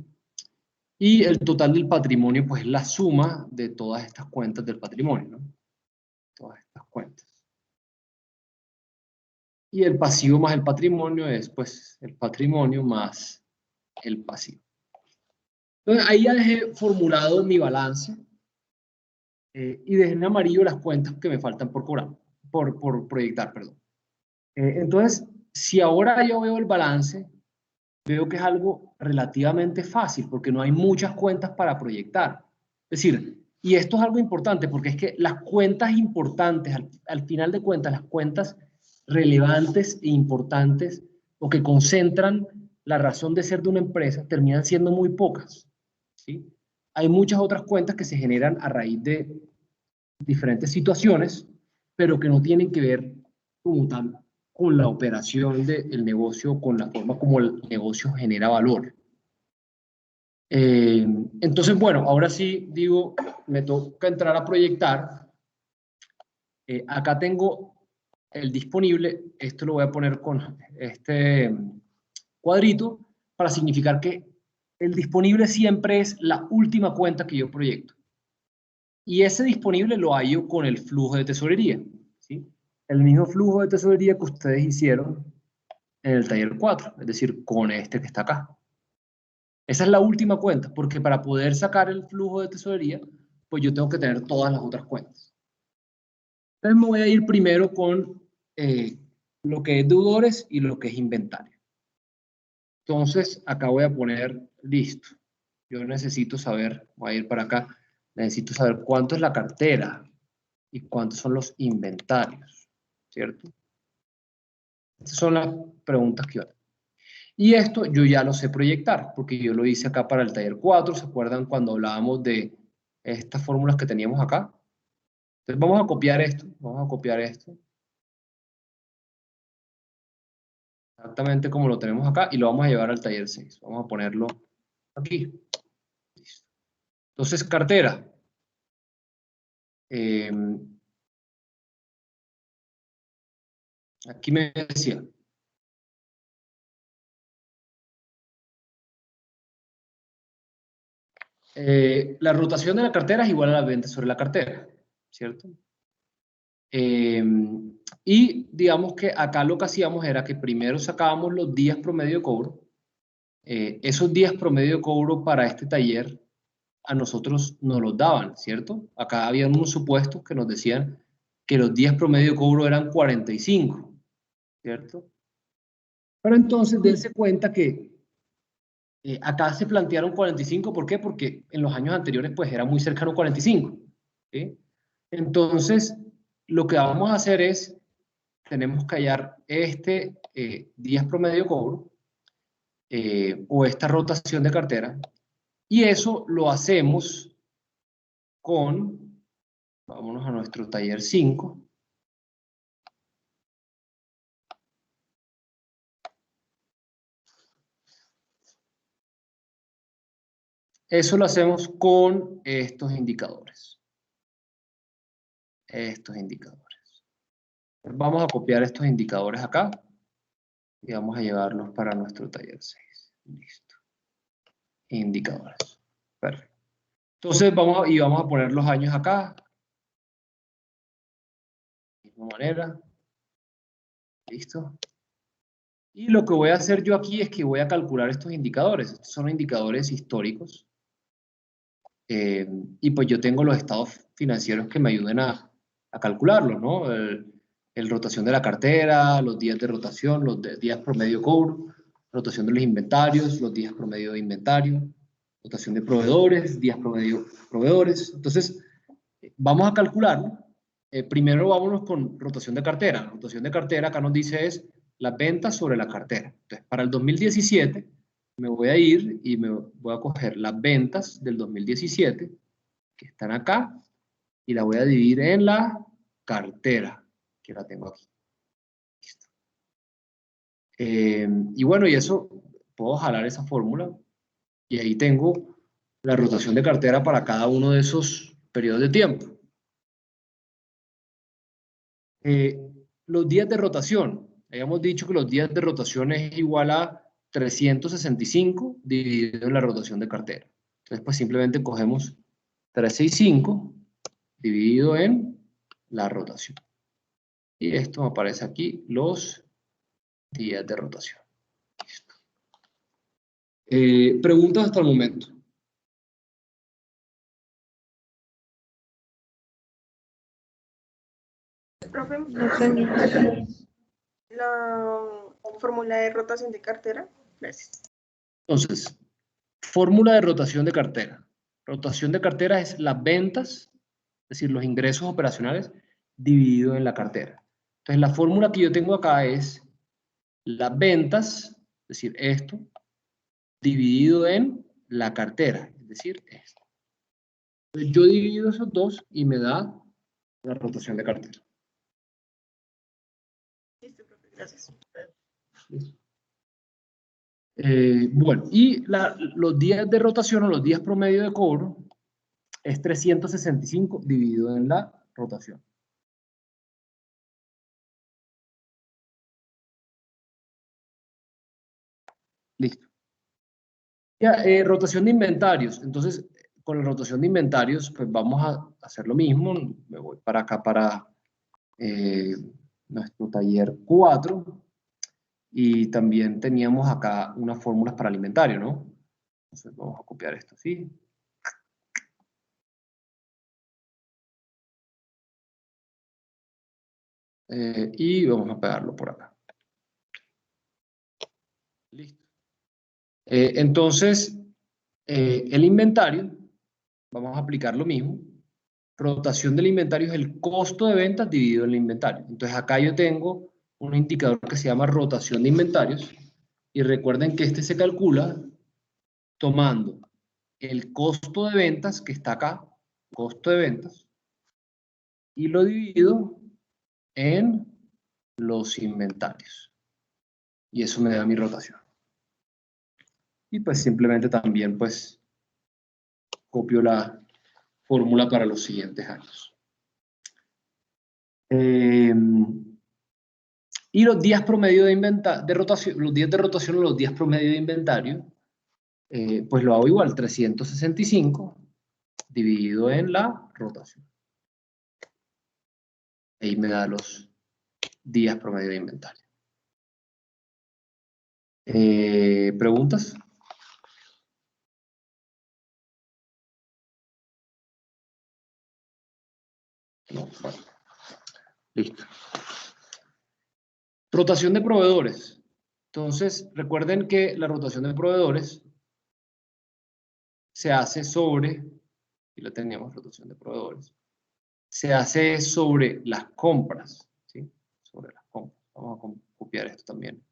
Y el total del patrimonio, pues es la suma de todas estas cuentas del patrimonio, ¿no? Todas estas cuentas. Y el pasivo más el patrimonio es, pues, el patrimonio más el pasivo. Entonces, ahí ya dejé formulado mi balance. Y dejé en amarillo las cuentas que me faltan por cobrar, por proyectar, perdón. Entonces, si ahora yo veo el balance, veo que es algo relativamente fácil, porque no hay muchas cuentas para proyectar. Es decir, y esto es algo importante, porque es que las cuentas importantes, al final de cuentas, las cuentas relevantes e importantes, o que concentran la razón de ser de una empresa, terminan siendo muy pocas, ¿sí? Hay muchas otras cuentas que se generan a raíz de diferentes situaciones, pero que no tienen que ver como tal con la operación del negocio, con la forma como el negocio genera valor. Entonces, bueno, ahora sí digo, me toca entrar a proyectar. Acá tengo el disponible, esto lo voy a poner con este cuadrito para significar que el disponible siempre es la última cuenta que yo proyecto. Y ese disponible lo hallo con el flujo de tesorería, ¿sí? El mismo flujo de tesorería que ustedes hicieron en el taller 4, es decir, con este que está acá. Esa es la última cuenta, porque para poder sacar el flujo de tesorería, pues yo tengo que tener todas las otras cuentas. Entonces me voy a ir primero con lo que es deudores y lo que es inventario. Entonces, acá voy a poner listo. Yo necesito saber, voy a ir para acá, necesito saber cuánto es la cartera y cuántos son los inventarios, ¿cierto? Estas son las preguntas que yo hago. Y esto yo ya lo sé proyectar, porque yo lo hice acá para el taller 4. ¿Se acuerdan cuando hablábamos de estas fórmulas que teníamos acá? Entonces vamos a copiar esto, exactamente como lo tenemos acá, y lo vamos a llevar al taller 6. Vamos a ponerlo aquí. Listo. Entonces, cartera. Aquí me decía. La rotación de la cartera es igual a la venta sobre la cartera, ¿cierto? Y digamos que acá lo que hacíamos era que primero sacábamos los días promedio de cobro. Esos días promedio de cobro para este taller a nosotros nos los daban, ¿cierto? Acá había unos supuestos que nos decían que los días promedio de cobro eran 45, ¿cierto? Pero entonces dense cuenta que acá se plantearon 45, ¿por qué? Porque en los años anteriores pues era muy cercano a 45, ¿sí? Entonces, lo que vamos a hacer es, tenemos que hallar este días promedio de cobro o esta rotación de cartera, y eso lo hacemos con, vámonos a nuestro taller 5, eso lo hacemos con estos indicadores. Vamos a copiar estos indicadores acá y vamos a llevarlos para nuestro taller 6. Listo. Indicadores. Perfecto. Entonces vamos a poner los años acá. De la misma manera. Listo. Y lo que voy a hacer yo aquí es que voy a calcular estos indicadores. Estos son indicadores históricos. Y pues yo tengo los estados financieros que me ayuden a calcularlos, ¿no? El rotación de la cartera, los días de rotación, los días promedio cobro, rotación de los inventarios, los días promedio de inventario, rotación de proveedores, días promedio proveedores. Entonces, vamos a calcularlo. Primero vámonos con rotación de cartera. Rotación de cartera acá nos dice es las ventas sobre la cartera. Entonces, para el 2017 me voy a ir y me voy a coger las ventas del 2017 que están acá y la voy a dividir en la cartera, que la tengo aquí. Listo. Y bueno, y eso, puedo jalar esa fórmula y ahí tengo la rotación de cartera para cada uno de esos periodos de tiempo. Los días de rotación. Habíamos dicho que los días de rotación es igual a 365 dividido en la rotación de cartera. Entonces, pues simplemente cogemos 365 dividido en la rotación. Y esto me aparece aquí, los días de rotación. Listo. Preguntas hasta el momento. Profe, No, señor. la fórmula de rotación de cartera. Gracias. Entonces, fórmula de rotación de cartera. Rotación de cartera es las ventas, es decir, los ingresos operacionales dividido en la cartera. Entonces, la fórmula que yo tengo acá es las ventas, es decir, esto, dividido en la cartera, es decir, esto. Entonces, yo divido esos dos y me da la rotación de cartera. Listo, profe, gracias. Listo. Bueno, y los días de rotación o los días promedio de cobro es 365 dividido en la rotación. Listo. Ya, rotación de inventarios. Entonces, con la rotación de inventarios, pues vamos a hacer lo mismo. Me voy para acá, para nuestro taller 4. Y también teníamos acá unas fórmulas para el inventario, ¿no? Entonces, vamos a copiar esto, ¿sí? Y vamos a pegarlo por acá. Listo. Entonces, el inventario, vamos a aplicar lo mismo. Rotación del inventario es el costo de ventas dividido en el inventario. Entonces, acá yo tengo un indicador que se llama rotación de inventarios. Y recuerden que este se calcula tomando el costo de ventas que está acá, costo de ventas, y lo divido en los inventarios. Y eso me da mi rotación. Y pues simplemente también pues copio la fórmula para los siguientes años. Y los días promedio de rotación, los días de rotación o los días promedio de inventario, pues lo hago igual, 365 dividido en la rotación. Ahí me da los días promedio de inventario. ¿Preguntas? No, bueno. Listo. Rotación de proveedores. Entonces, recuerden que la rotación de proveedores se hace sobre, aquí la teníamos, rotación de proveedores, se hace sobre las compras, ¿sí? Sobre las compras. Vamos a copiar esto también.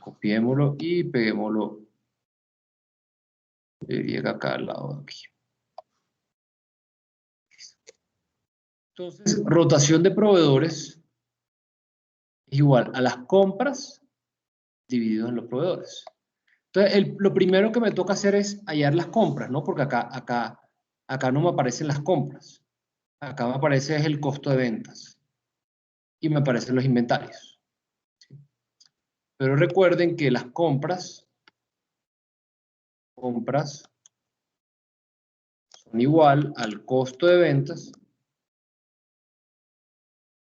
Copiémoslo y peguémoslo. Llega acá al lado de aquí. Entonces, rotación de proveedores es igual a las compras dividido en los proveedores. Entonces, lo primero que me toca hacer es hallar las compras, ¿no? Porque acá no me aparecen las compras. Acá me aparece el costo de ventas. Y me aparecen los inventarios. ¿Sí? Pero recuerden que las compras son igual al costo de ventas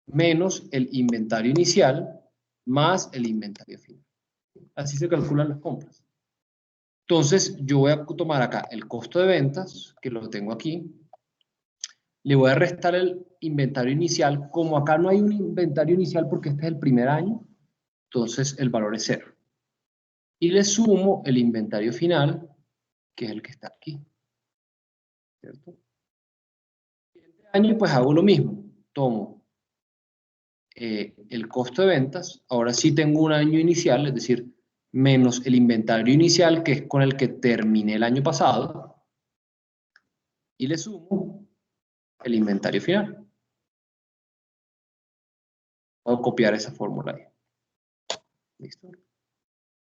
menos el inventario inicial más el inventario final. Así se calculan las compras. Entonces, yo voy a tomar acá el costo de ventas, que lo tengo aquí. Le voy a restar el inventario inicial. Como acá no hay un inventario inicial porque este es el primer año, entonces el valor es 0. Y le sumo el inventario final, que es el que está aquí. ¿Cierto? Este año pues hago lo mismo. Tomo el costo de ventas. Ahora sí tengo un año inicial, es decir, menos el inventario inicial, que es con el que terminé el año pasado. Y le sumo el inventario final. Voy a copiar esa fórmula ahí. ¿Listo?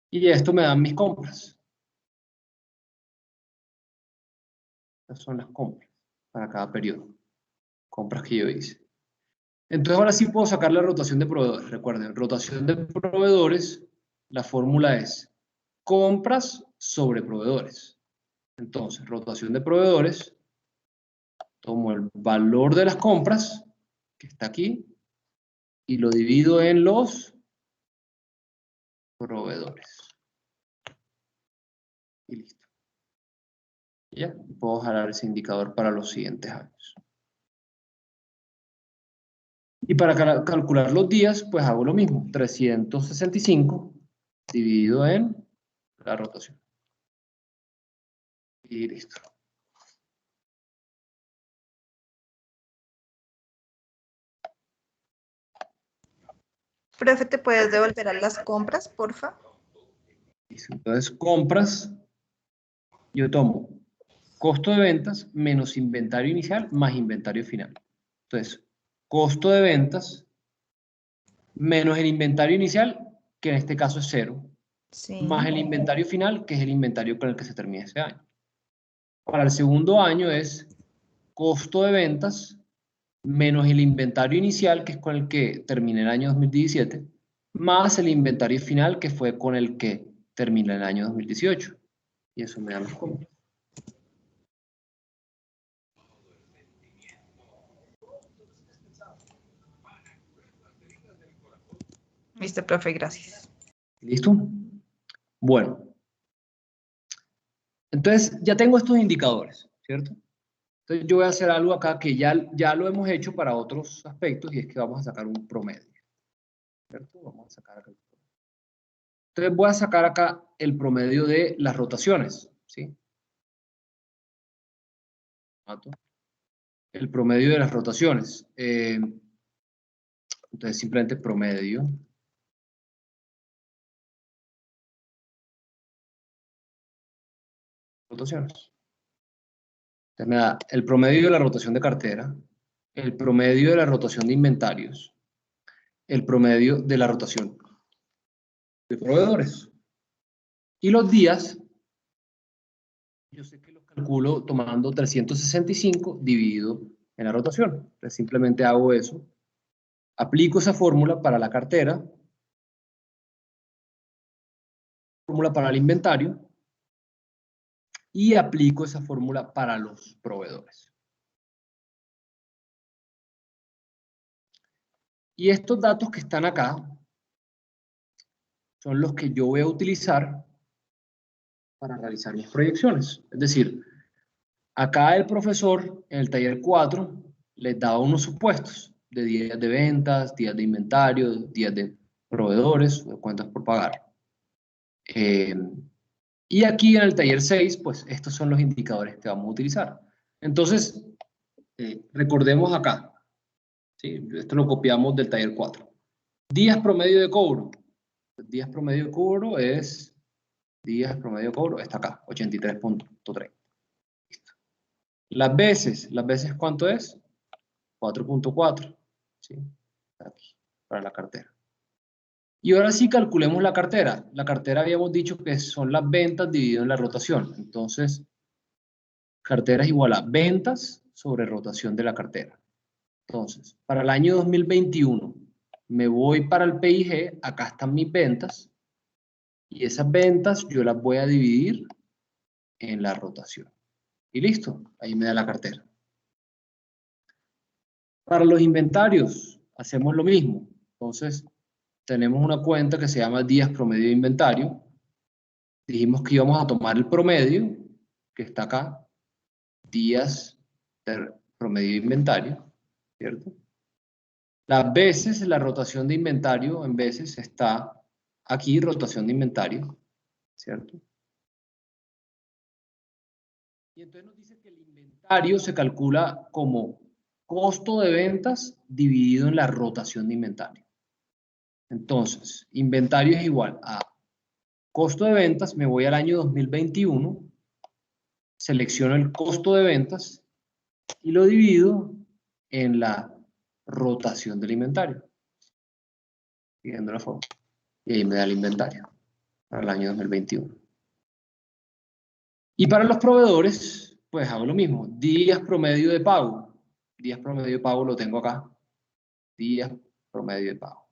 Y esto me dan mis compras. Estas son las compras para cada periodo. Compras que yo hice. Entonces ahora sí puedo sacar la rotación de proveedores. Recuerden, rotación de proveedores, la fórmula es compras sobre proveedores. Entonces, rotación de proveedores, tomo el valor de las compras, que está aquí, y lo divido en los proveedores. Y listo. Ya, puedo jalar ese indicador para los siguientes años. Y para calcular los días, pues hago lo mismo. 365 dividido en la rotación. Y listo. Profe, ¿te puedes devolver a las compras, porfa? Entonces, compras, yo tomo costo de ventas menos inventario inicial más inventario final. Entonces, costo de ventas menos el inventario inicial, que en este caso es 0, Sí. más el inventario final, que es el inventario con el que se termina ese año. Para el segundo año es costo de ventas menos el inventario inicial, que es con el que terminé el año 2017, más el inventario final, que fue con el que terminé el año 2018. Y eso me da las compras. Listo, profe, gracias. ¿Listo? Bueno. Entonces, ya tengo estos indicadores, ¿cierto? Entonces, yo voy a hacer algo acá que ya lo hemos hecho para otros aspectos, y es que vamos a sacar un promedio, ¿cierto? Vamos a sacar acá el promedio. Entonces, voy a sacar acá el promedio de las rotaciones, ¿sí? El promedio de las rotaciones. Entonces, simplemente promedio. Rotaciones. Entonces, me da el promedio de la rotación de cartera, el promedio de la rotación de inventarios, el promedio de la rotación de proveedores. Y los días, yo sé que los calculo tomando 365 dividido en la rotación. Entonces simplemente hago eso. Aplico esa fórmula para la cartera, fórmula para el inventario, y aplico esa fórmula para los proveedores. Y estos datos que están acá son los que yo voy a utilizar para realizar mis proyecciones. Es decir, Acá el profesor, en el taller 4, les daba unos supuestos de días de ventas, días de inventario, días de proveedores, de cuentas por pagar. Y aquí en el taller 6, pues estos son los indicadores que vamos a utilizar. Entonces, recordemos acá, ¿sí? Esto lo copiamos del taller 4. Días promedio de cobro. Días promedio de cobro es, días promedio de cobro está acá, 83.30. Listo. Las veces ¿cuánto es? 4.4, ¿sí? Aquí, para la cartera. Y ahora sí calculemos la cartera. La cartera habíamos dicho que son las ventas dividido en la rotación. Entonces, cartera es igual a ventas sobre rotación de la cartera. Entonces, para el año 2021, me voy para el PIG, acá están mis ventas, y esas ventas yo las voy a dividir en la rotación. Y listo, ahí me da la cartera. Para los inventarios, hacemos lo mismo. Entonces, tenemos una cuenta que se llama días promedio de inventario. Dijimos que íbamos a tomar el promedio, que está acá, días de promedio de inventario, ¿cierto? Las veces, la rotación de inventario, en veces está aquí, rotación de inventario, ¿cierto? Y entonces nos dice que el inventario se calcula como costo de ventas dividido en la rotación de inventario. Entonces, inventario es igual a costo de ventas, me voy al año 2021, selecciono el costo de ventas y lo divido en la rotación del inventario. Siguiendo la forma. Y ahí me da el inventario para el año 2021. Y para los proveedores, pues hago lo mismo. Días promedio de pago. Días promedio de pago lo tengo acá. Días promedio de pago.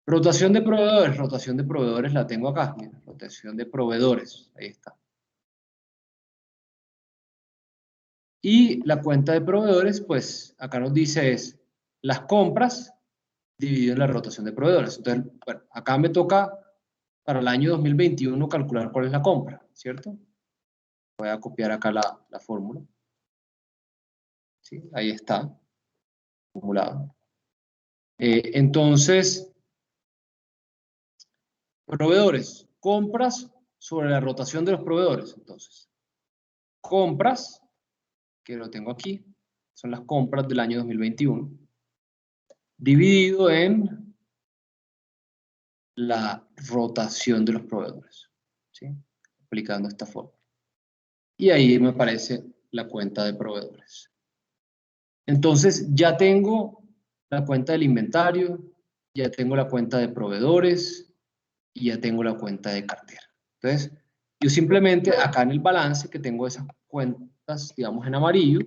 Rotación de proveedores. Rotación de proveedores la tengo acá. Mira, rotación de proveedores. Ahí está. Y la cuenta de proveedores, pues acá nos dice es las compras dividido en la rotación de proveedores. Entonces, bueno, acá me toca para el año 2021 calcular cuál es la compra, ¿cierto? Voy a copiar acá la fórmula. ¿Sí? Ahí está, acumulado. Entonces, proveedores, compras sobre la rotación de los proveedores. Entonces, compras, que lo tengo aquí, son las compras del año 2021, dividido en la rotación de los proveedores, ¿sí? Aplicando esta fórmula. Y ahí me aparece la cuenta de proveedores. Entonces, ya tengo la cuenta del inventario, ya tengo la cuenta de proveedores y ya tengo la cuenta de cartera. Entonces, yo simplemente acá en el balance que tengo esas cuentas, digamos en amarillo,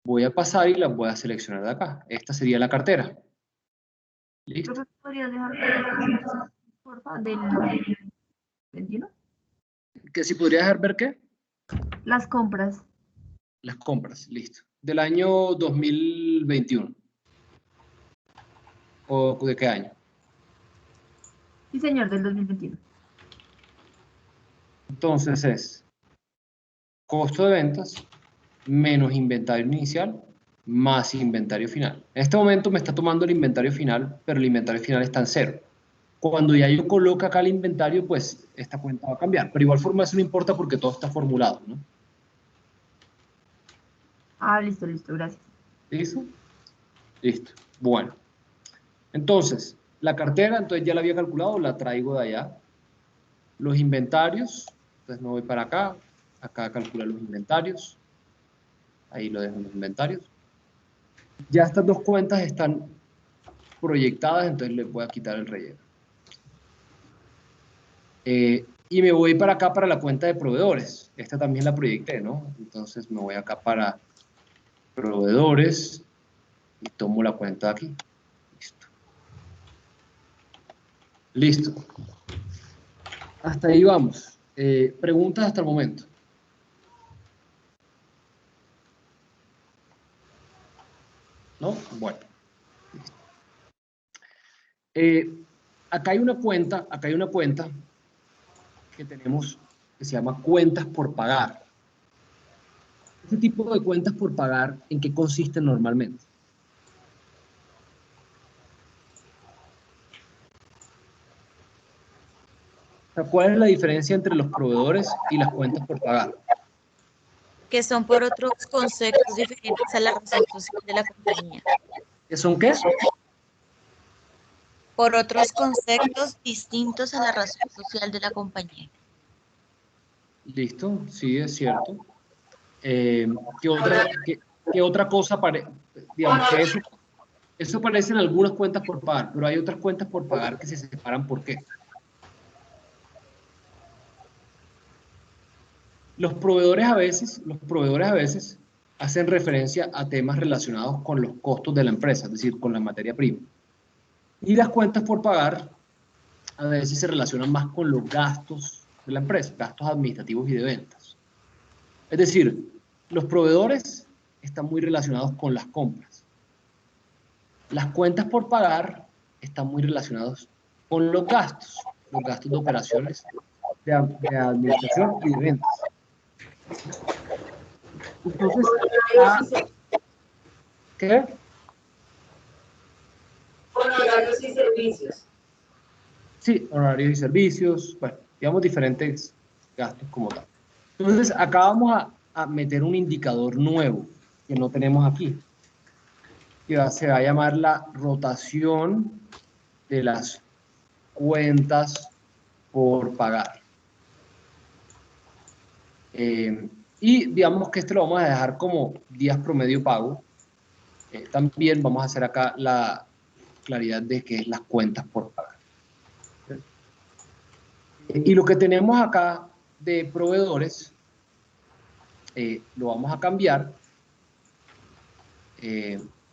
voy a pasar y las voy a seleccionar de acá. Esta sería la cartera. ¿Listo? ¿Podrías dejar por favor, del 21? ¿Que si podría dejar ver qué? Las compras. Las compras, listo. Del año 2021. ¿O de qué año? Sí, señor, del 2021. Entonces es costo de ventas menos inventario inicial más inventario final. En este momento me está tomando el inventario final, pero el inventario final está en 0. Cuando ya yo coloque acá el inventario, pues esta cuenta va a cambiar. Pero igual forma eso no importa porque todo está formulado, ¿no? Ah, listo, listo, gracias. ¿Listo? Listo. Bueno. Entonces, la cartera, entonces ya la había calculado, la traigo de allá. Los inventarios, entonces me voy para acá. Acá calcular los inventarios. Ahí lo dejo en los inventarios. Ya estas dos cuentas están proyectadas, entonces les voy a quitar el relleno. Y me voy para acá para la cuenta de proveedores. Esta también la proyecté, ¿no? Entonces me voy acá para proveedores y tomo la cuenta de aquí. Listo. Listo. Hasta ahí vamos. ¿Preguntas hasta el momento? ¿No? Bueno. Acá hay una cuenta que tenemos que se llama cuentas por pagar. Este tipo de cuentas por pagar, ¿en qué consisten normalmente? O sea, ¿cuál es la diferencia entre los proveedores y las cuentas por pagar? Que son por otros conceptos diferentes a la razón social de la compañía. ¿Qué son qué? Por otros conceptos distintos a la razón social de la compañía. Listo, sí, es cierto. ¿Qué otra cosa digamos que eso aparece en algunas cuentas por pagar, pero hay otras cuentas por pagar que se separan? ¿Por qué? Los proveedores a veces hacen referencia a temas relacionados con los costos de la empresa, es decir, con la materia prima. Y las cuentas por pagar a veces se relacionan más con los gastos de la empresa, gastos administrativos y de ventas. Es decir, los proveedores están muy relacionados con las compras. Las cuentas por pagar están muy relacionados con los gastos de operaciones de administración y de ventas. Entonces, ¿qué? Honorarios y servicios. Sí, honorarios y servicios, bueno, digamos diferentes gastos como tal. Entonces, acá vamos a meter un indicador nuevo que no tenemos aquí, que se va a llamar la rotación de las cuentas por pagar. Y digamos que este lo vamos a dejar como días promedio pago. También vamos a hacer acá la claridad de qué es las cuentas por pagar. Y lo que tenemos acá de proveedores, lo vamos a cambiar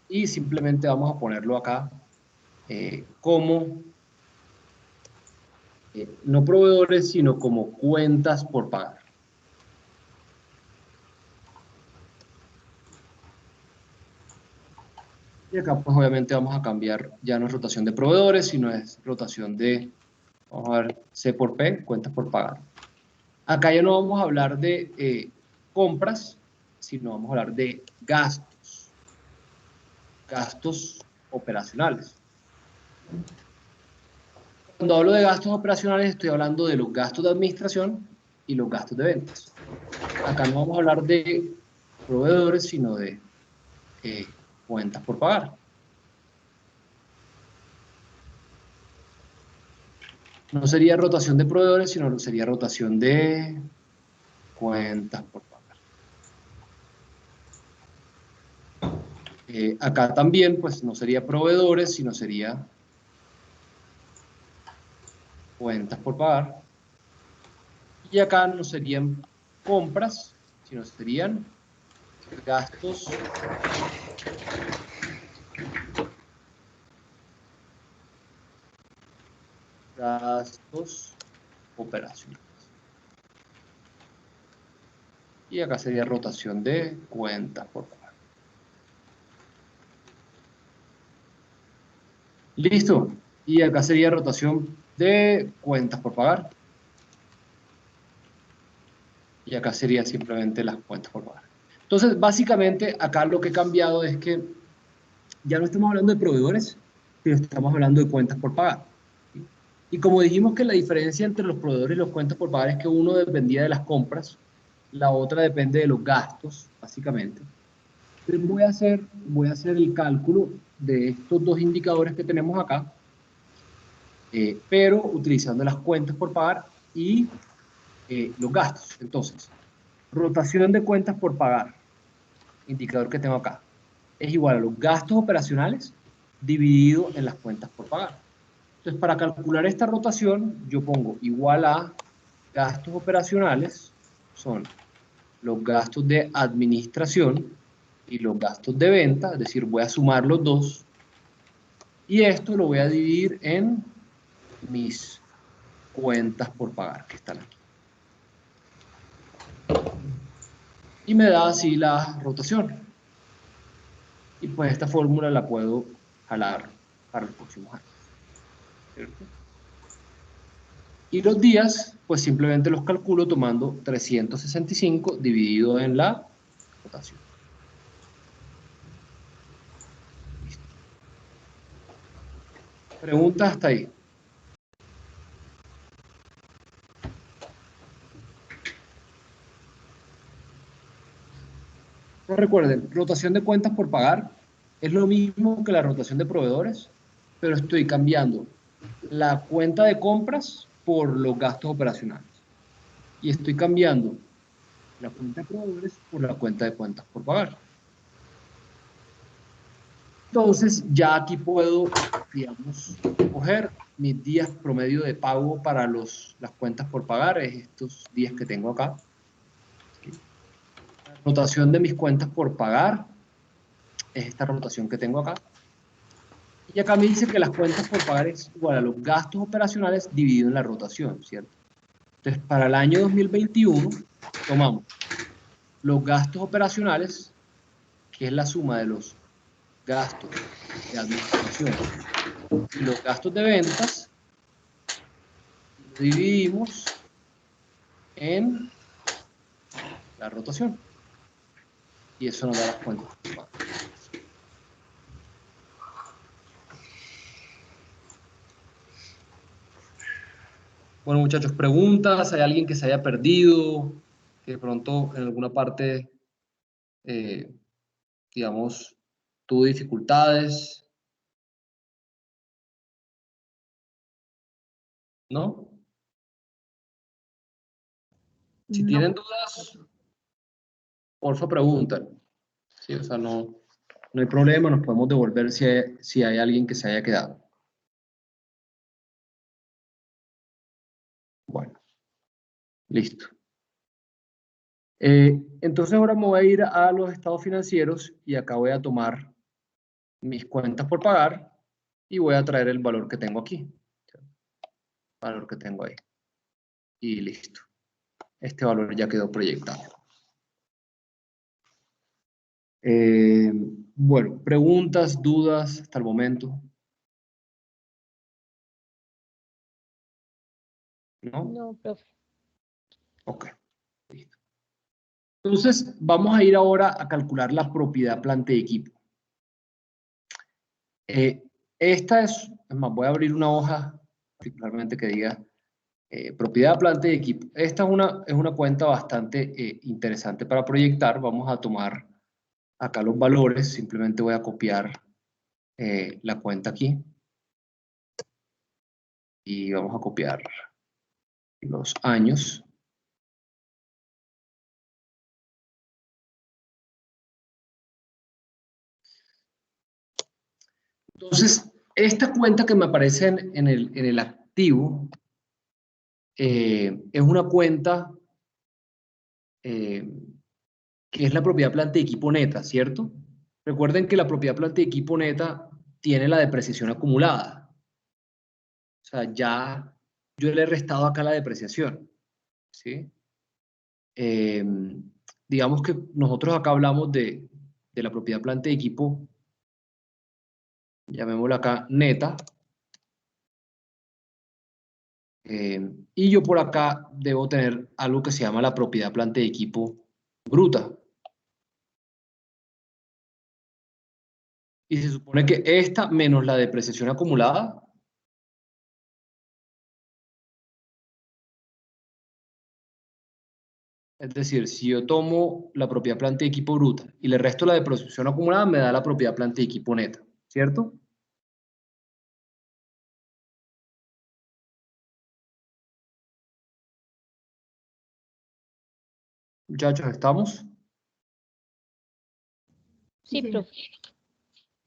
y simplemente vamos a ponerlo acá como no proveedores, sino como cuentas por pagar. Y acá pues obviamente vamos a cambiar, ya no es rotación de proveedores, sino es rotación de, vamos a ver, C por P, cuentas por pagar. Acá ya no vamos a hablar de compras, sino vamos a hablar de gastos. Gastos operacionales. Cuando hablo de gastos operacionales estoy hablando de los gastos de administración y los gastos de ventas. Acá no vamos a hablar de proveedores, sino de cuentas por pagar. No sería rotación de proveedores, sino sería rotación de cuentas por pagar. Acá también, pues, no sería proveedores, sino sería cuentas por pagar. Y acá no serían compras, sino serían gastos operacionales. Y acá sería rotación de cuentas por pagar. Listo. Y acá sería rotación de cuentas por pagar. Y acá sería simplemente las cuentas por pagar. Entonces, básicamente, acá lo que he cambiado es que ya no estamos hablando de proveedores, sino estamos hablando de cuentas por pagar. Y como dijimos que la diferencia entre los proveedores y las cuentas por pagar es que uno dependía de las compras, la otra depende de los gastos, básicamente. Entonces voy a hacer el cálculo de estos dos indicadores que tenemos acá, pero utilizando las cuentas por pagar y los gastos. Entonces, rotación de cuentas por pagar, indicador que tengo acá, es igual a los gastos operacionales dividido en las cuentas por pagar. Entonces, para calcular esta rotación, yo pongo igual a gastos operacionales, son los gastos de administración y los gastos de venta, es decir, voy a sumar los dos, y esto lo voy a dividir en mis cuentas por pagar, que están aquí. Y me da así la rotación. Y pues esta fórmula la puedo jalar para los próximos años. ¿Cierto? Y los días, pues simplemente los calculo tomando 365 dividido en la rotación. Listo. ¿Preguntas hasta ahí? No recuerden, rotación de cuentas por pagar es lo mismo que la rotación de proveedores, pero estoy cambiando la cuenta de compras por los gastos operacionales. Y estoy cambiando la cuenta de proveedores por la cuenta de cuentas por pagar. Entonces, ya aquí puedo, digamos, coger mis días promedio de pago para las cuentas por pagar, es estos días que tengo acá. La rotación de mis cuentas por pagar es esta rotación que tengo acá. Y acá me dice que las cuentas por pagar es igual a los gastos operacionales dividido en la rotación, ¿cierto? Entonces, para el año 2021, tomamos los gastos operacionales, que es la suma de los gastos de administración y los gastos de ventas, lo dividimos en la rotación. Y eso nos da las cuentas por pagar. Bueno, muchachos, preguntas. ¿Hay alguien que se haya perdido? Que de pronto en alguna parte, digamos, tuvo dificultades. ¿No? Si tienen dudas, porfa preguntan. Sí, o sea, no hay problema, nos podemos devolver si hay alguien que se haya quedado. Bueno, listo. Entonces ahora me voy a ir a los estados financieros y acá voy a tomar mis cuentas por pagar y voy a traer el valor que tengo aquí. Valor que tengo ahí. Y listo. Este valor ya quedó proyectado. Bueno, preguntas, dudas hasta el momento. ¿No? No, profe. Ok. Listo. Entonces, vamos a ir ahora a calcular la propiedad planta y equipo. Esta es más, voy a abrir una hoja, particularmente que diga propiedad planta y equipo. Esta es una cuenta bastante interesante para proyectar. Vamos a tomar acá los valores. Simplemente voy a copiar la cuenta aquí. Y vamos a copiar los años. Entonces, esta cuenta que me aparece en el activo es una cuenta que es la propiedad planta y equipo neta, ¿cierto? Recuerden que la propiedad planta y equipo neta tiene la depreciación acumulada. O sea, ya yo le he restado acá la depreciación, ¿sí? Digamos que nosotros acá hablamos de la propiedad planta y equipo, llamémosla acá neta. Y yo por acá debo tener algo que se llama la propiedad planta y equipo bruta. Y se supone que esta menos la depreciación acumulada es decir, si yo tomo la propiedad planta y equipo bruta y le resto la depreciación acumulada, me da la propiedad planta y equipo neta, ¿cierto? Muchachos, ¿estamos? Sí, profe.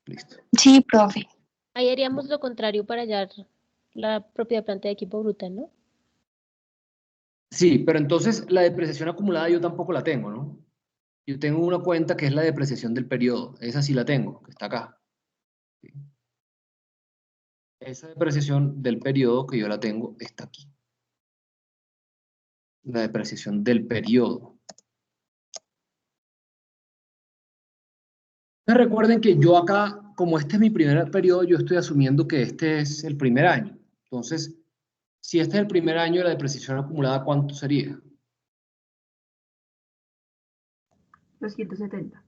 Listo. Sí, profe. Ahí haríamos lo contrario para hallar la propiedad planta de equipo bruta, ¿no? Sí, pero entonces la depreciación acumulada yo tampoco la tengo, ¿no? Yo tengo una cuenta que es la depreciación del periodo. Esa sí la tengo, que está acá. ¿Sí? Esa depreciación del periodo que yo la tengo está aquí. La depreciación del periodo. Recuerden que yo acá, como este es mi primer periodo, yo estoy asumiendo que este es el primer año. Entonces, si este es el primer año, la depreciación acumulada, ¿cuánto sería? 270.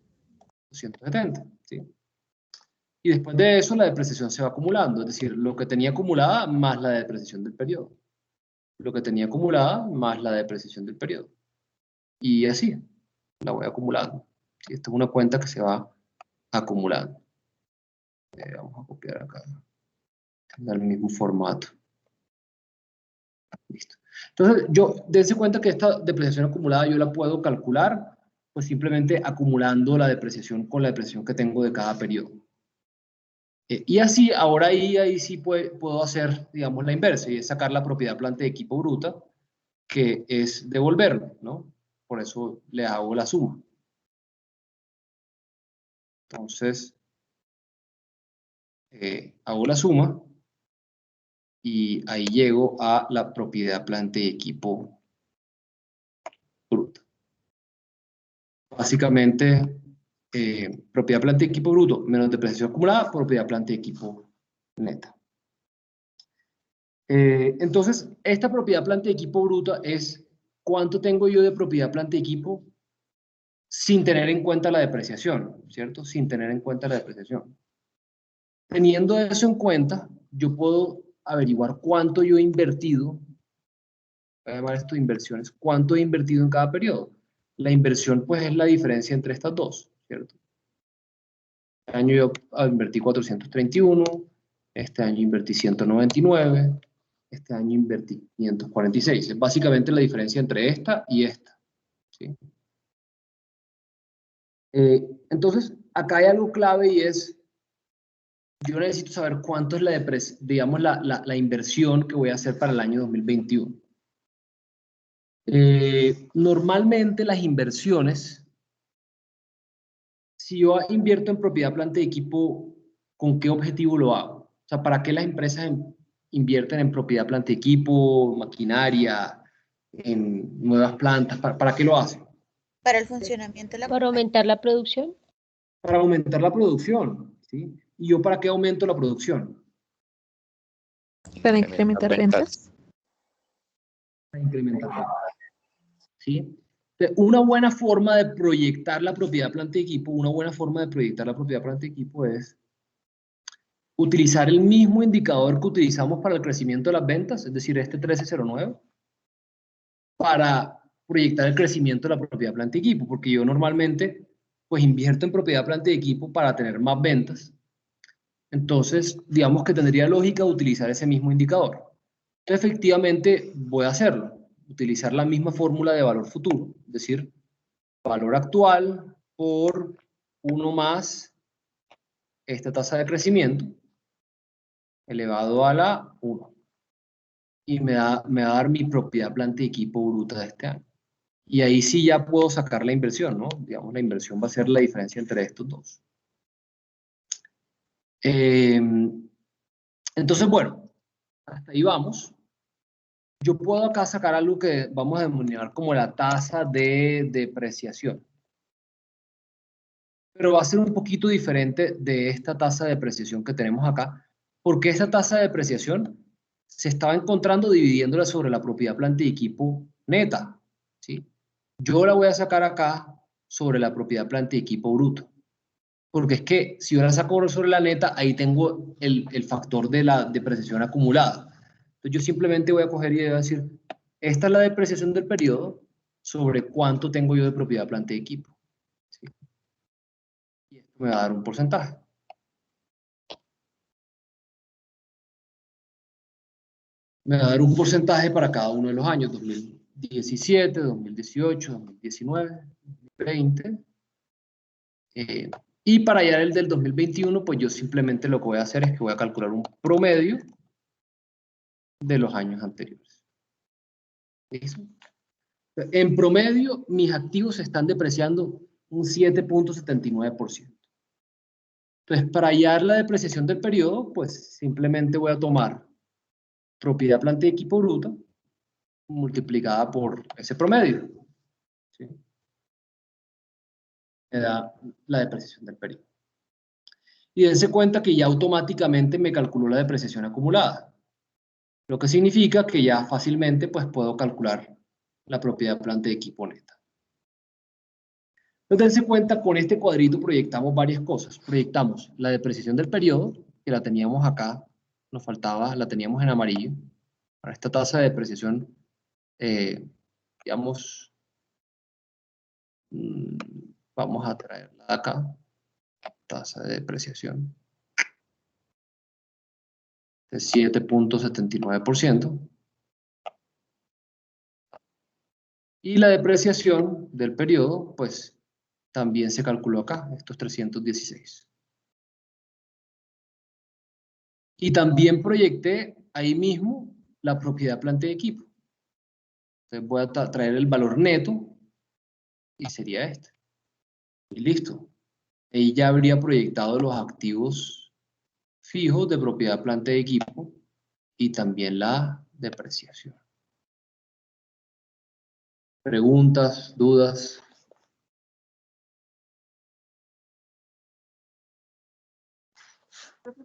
270, ¿sí? Y después de eso la depreciación se va acumulando, es decir, lo que tenía acumulada más la depreciación del periodo. Lo que tenía acumulada más la depreciación del periodo. Y así, la voy acumulando. ¿Sí? Esta es una cuenta que se va acumulando. Vamos a copiar acá. En el mismo formato. Listo. Entonces, dense cuenta que esta depreciación acumulada yo la puedo calcular, pues simplemente acumulando la depreciación con la depreciación que tengo de cada periodo. Y así, ahora ahí sí puedo hacer, digamos, la inversa, y es sacar la propiedad planta de equipo bruta, que es devolverlo, ¿no? Por eso le hago la suma. Entonces, hago la suma, y ahí llego a la propiedad planta de equipo bruta. Básicamente, propiedad planta de equipo bruto menos depreciación acumulada, propiedad planta de equipo neta. Entonces, esta propiedad planta de equipo bruta es cuánto tengo yo de propiedad planta de equipo sin tener en cuenta la depreciación, ¿cierto? Sin tener en cuenta la depreciación. Teniendo eso en cuenta, yo puedo averiguar cuánto yo he invertido, voy a llamar esto inversiones, cuánto he invertido en cada periodo. La inversión, pues, es la diferencia entre estas dos, ¿cierto? Este año yo invertí 431, este año invertí 199, este año invertí 546. Es básicamente la diferencia entre esta y esta, ¿sí? Entonces, acá hay algo clave y es, yo necesito saber cuánto es la inversión que voy a hacer para el año 2021. Normalmente las inversiones, si yo invierto en propiedad planta de equipo, ¿con qué objetivo lo hago? O sea, ¿para qué las empresas invierten en propiedad planta de equipo, maquinaria, en nuevas plantas? ¿Para qué lo hacen? Para el funcionamiento de la ¿Para aumentar la producción? Para aumentar la producción, ¿sí? ¿Y yo para qué aumento la producción? Para incrementar ventas. Para incrementar ventas, ¿sí? Una buena forma de proyectar la propiedad planta de equipo, es utilizar el mismo indicador que utilizamos para el crecimiento de las ventas, es decir, este 1309, para proyectar el crecimiento de la propiedad planta de equipo, porque yo normalmente pues invierto en propiedad planta de equipo para tener más ventas. Entonces, digamos que tendría lógica utilizar ese mismo indicador. Efectivamente, voy a hacerlo, utilizar la misma fórmula de valor futuro, es decir, valor actual por 1 más esta tasa de crecimiento elevado a la 1. Y me va a dar mi propiedad planta de equipo bruta de este año. Y ahí sí ya puedo sacar la inversión, ¿no? Digamos, la inversión va a ser la diferencia entre estos dos. Entonces, bueno, hasta ahí vamos. Yo puedo acá sacar algo que vamos a denominar como la tasa de depreciación. Pero va a ser un poquito diferente de esta tasa de depreciación que tenemos acá, porque esta tasa de depreciación se estaba encontrando dividiéndola sobre la propiedad planta y equipo neta, ¿sí? Yo la voy a sacar acá sobre la propiedad planta y equipo bruto. Porque es que si yo la saco sobre la neta, ahí tengo el factor de la depreciación acumulada. Entonces yo simplemente voy a coger y voy a decir, esta es la depreciación del periodo sobre cuánto tengo yo de propiedad planta y equipo, ¿sí? Y esto me va a dar un porcentaje. Me va a dar un porcentaje para cada uno de los años, 2017, 2018, 2019, 2020. Y para hallar el del 2021, pues yo simplemente lo que voy a hacer es que voy a calcular un promedio de los años anteriores. ¿Listo? En promedio, mis activos se están depreciando un 7.79%. Entonces, para hallar la depreciación del periodo, pues simplemente voy a tomar propiedad planta y equipo bruta multiplicada por ese promedio, ¿sí? Me da la depreciación del periodo. Y dense cuenta que ya automáticamente me calculó la depreciación acumulada, lo que significa que ya fácilmente pues puedo calcular la propiedad planta y equipo neta. Entonces, dense cuenta, con este cuadrito proyectamos varias cosas. Proyectamos la depreciación del periodo, que la teníamos acá, nos faltaba, la teníamos en amarillo. Para esta tasa de depreciación, digamos, vamos a traerla de acá, tasa de depreciación de 7.79%. Y la depreciación del periodo, pues, también se calculó acá, estos 316. Y también proyecté ahí mismo la propiedad, planta y equipo. Entonces voy a traer el valor neto y sería este. Y listo. Ahí ya habría proyectado los activos fijos de propiedad, planta y equipo y también la depreciación. ¿Preguntas, dudas?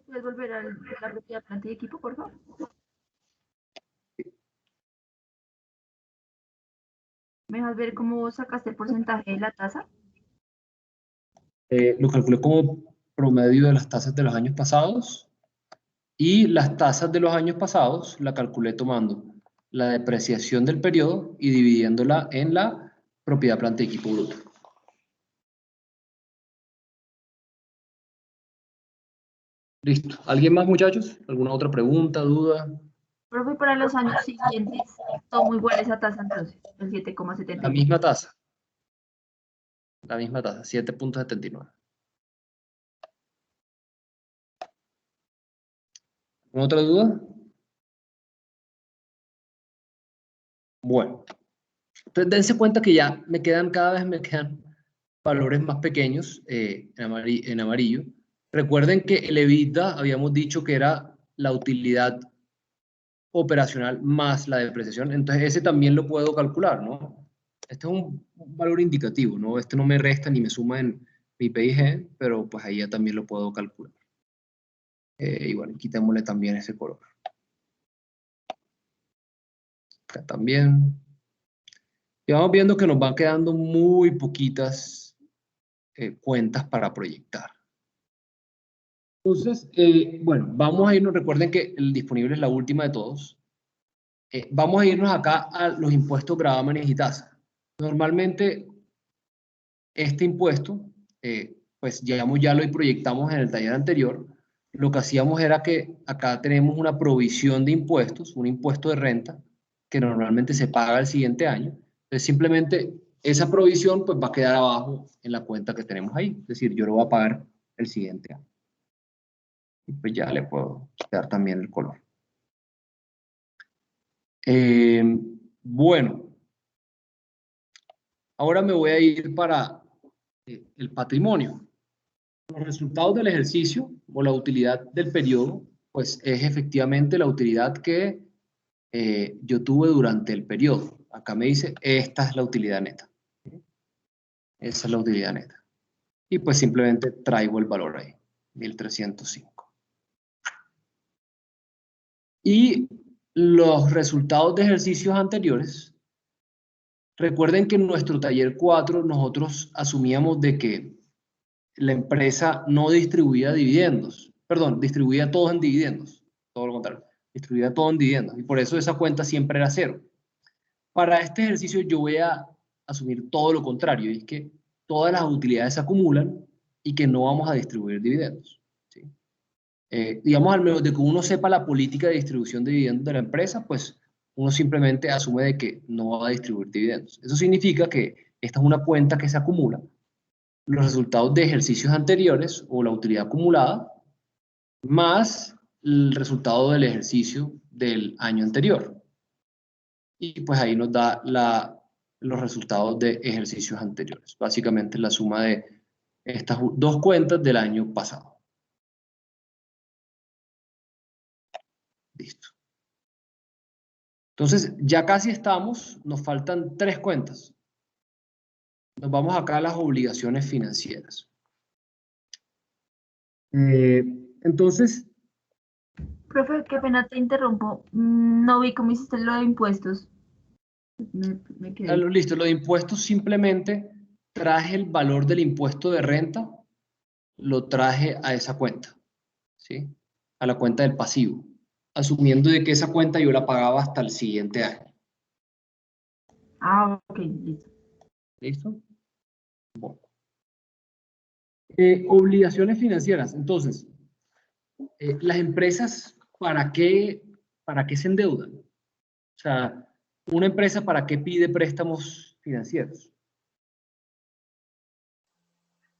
¿Puedes volver a la propiedad, planta y equipo, por favor? ¿Me dejas ver cómo sacaste el porcentaje de la tasa? Lo calculé como promedio de las tasas de los años pasados y las tasas de los años pasados la calculé tomando la depreciación del periodo y dividiéndola en la propiedad, planta y equipo bruto. Listo. ¿Alguien más, muchachos? ¿Alguna otra pregunta, duda? Profe, para los años siguientes, tomo igual esa tasa entonces, el 7,70. La misma tasa. La misma tasa, 7.79. ¿Alguna otra duda? Bueno. Entonces, dense cuenta que ya cada vez me quedan valores más pequeños en amarillo. Recuerden que el EBITDA habíamos dicho que era la utilidad operacional más la depreciación, entonces ese también lo puedo calcular, ¿no? Este es un valor indicativo, ¿no? Este no me resta ni me suma en mi PIG, pero pues ahí ya también lo puedo calcular. Y bueno, quitémosle también ese color. Acá también. Y vamos viendo que nos van quedando muy poquitas cuentas para proyectar. Entonces, bueno, vamos a irnos, recuerden que el disponible es la última de todos. Vamos a irnos acá a los impuestos, gravámenes y tasas. Normalmente, este impuesto, pues ya lo proyectamos en el taller anterior. Lo que hacíamos era que acá tenemos una provisión de impuestos, un impuesto de renta, que normalmente se paga el siguiente año. Entonces, simplemente esa provisión pues va a quedar abajo en la cuenta que tenemos ahí. Es decir, yo lo voy a pagar el siguiente año. Y pues ya le puedo quitar también el color. Bueno, ahora me voy a ir para el patrimonio. Los resultados del ejercicio o la utilidad del periodo, pues es efectivamente la utilidad que yo tuve durante el periodo. Acá me dice, esta es la utilidad neta. Esa es la utilidad neta. Y pues simplemente traigo el valor ahí, 1305. Y los resultados de ejercicios anteriores, recuerden que en nuestro taller 4 nosotros asumíamos de que la empresa no distribuía dividendos, perdón, distribuía todo en dividendos, todo lo contrario, distribuía todo en dividendos, y por eso esa cuenta siempre era cero. Para este ejercicio yo voy a asumir todo lo contrario, y es que todas las utilidades se acumulan y que no vamos a distribuir dividendos. ¿Sí? Digamos, al menos de que uno sepa la política de distribución de dividendos de la empresa, pues uno simplemente asume de que no va a distribuir dividendos. Eso significa que esta es una cuenta que se acumula, los resultados de ejercicios anteriores o la utilidad acumulada, más el resultado del ejercicio del año anterior. Y pues ahí nos da los resultados de ejercicios anteriores. Básicamente la suma de estas dos cuentas del año pasado. Listo. Entonces, ya casi estamos, nos faltan 3 cuentas. Nos vamos acá a las obligaciones financieras. Entonces... Profe, qué pena te interrumpo. No vi cómo hiciste lo de impuestos. Me quedé. Listo, lo de impuestos simplemente traje el valor del impuesto de renta, lo traje a esa cuenta, ¿sí? A la cuenta del pasivo, asumiendo de que esa cuenta yo la pagaba hasta el siguiente año. Ah, ok, listo. ¿Listo? Bueno. Obligaciones financieras. Entonces, las empresas, ¿para qué se endeudan? O sea, una empresa, ¿para qué pide préstamos financieros?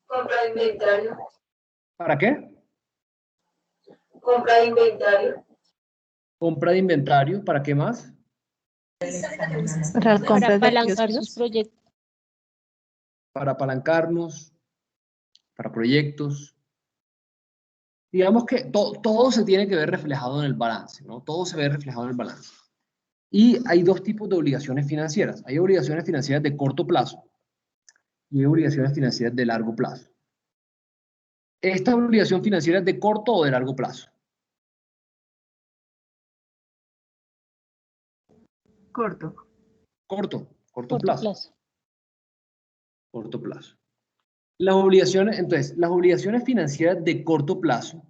Compra de inventario. ¿Para qué? Compra de inventario. Compra de inventario. ¿Para qué más? Para compras de apalancar sus activos. proyectos. Para apalancarnos, para proyectos. Digamos que todo se tiene que ver reflejado en el balance, ¿no? Todo se ve reflejado en el balance. Y hay dos tipos de obligaciones financieras. Hay obligaciones financieras de corto plazo y hay obligaciones financieras de largo plazo. ¿Esta obligación financiera es de corto o de largo plazo? Corto. Corto plazo. Corto plazo. Las obligaciones financieras de corto plazo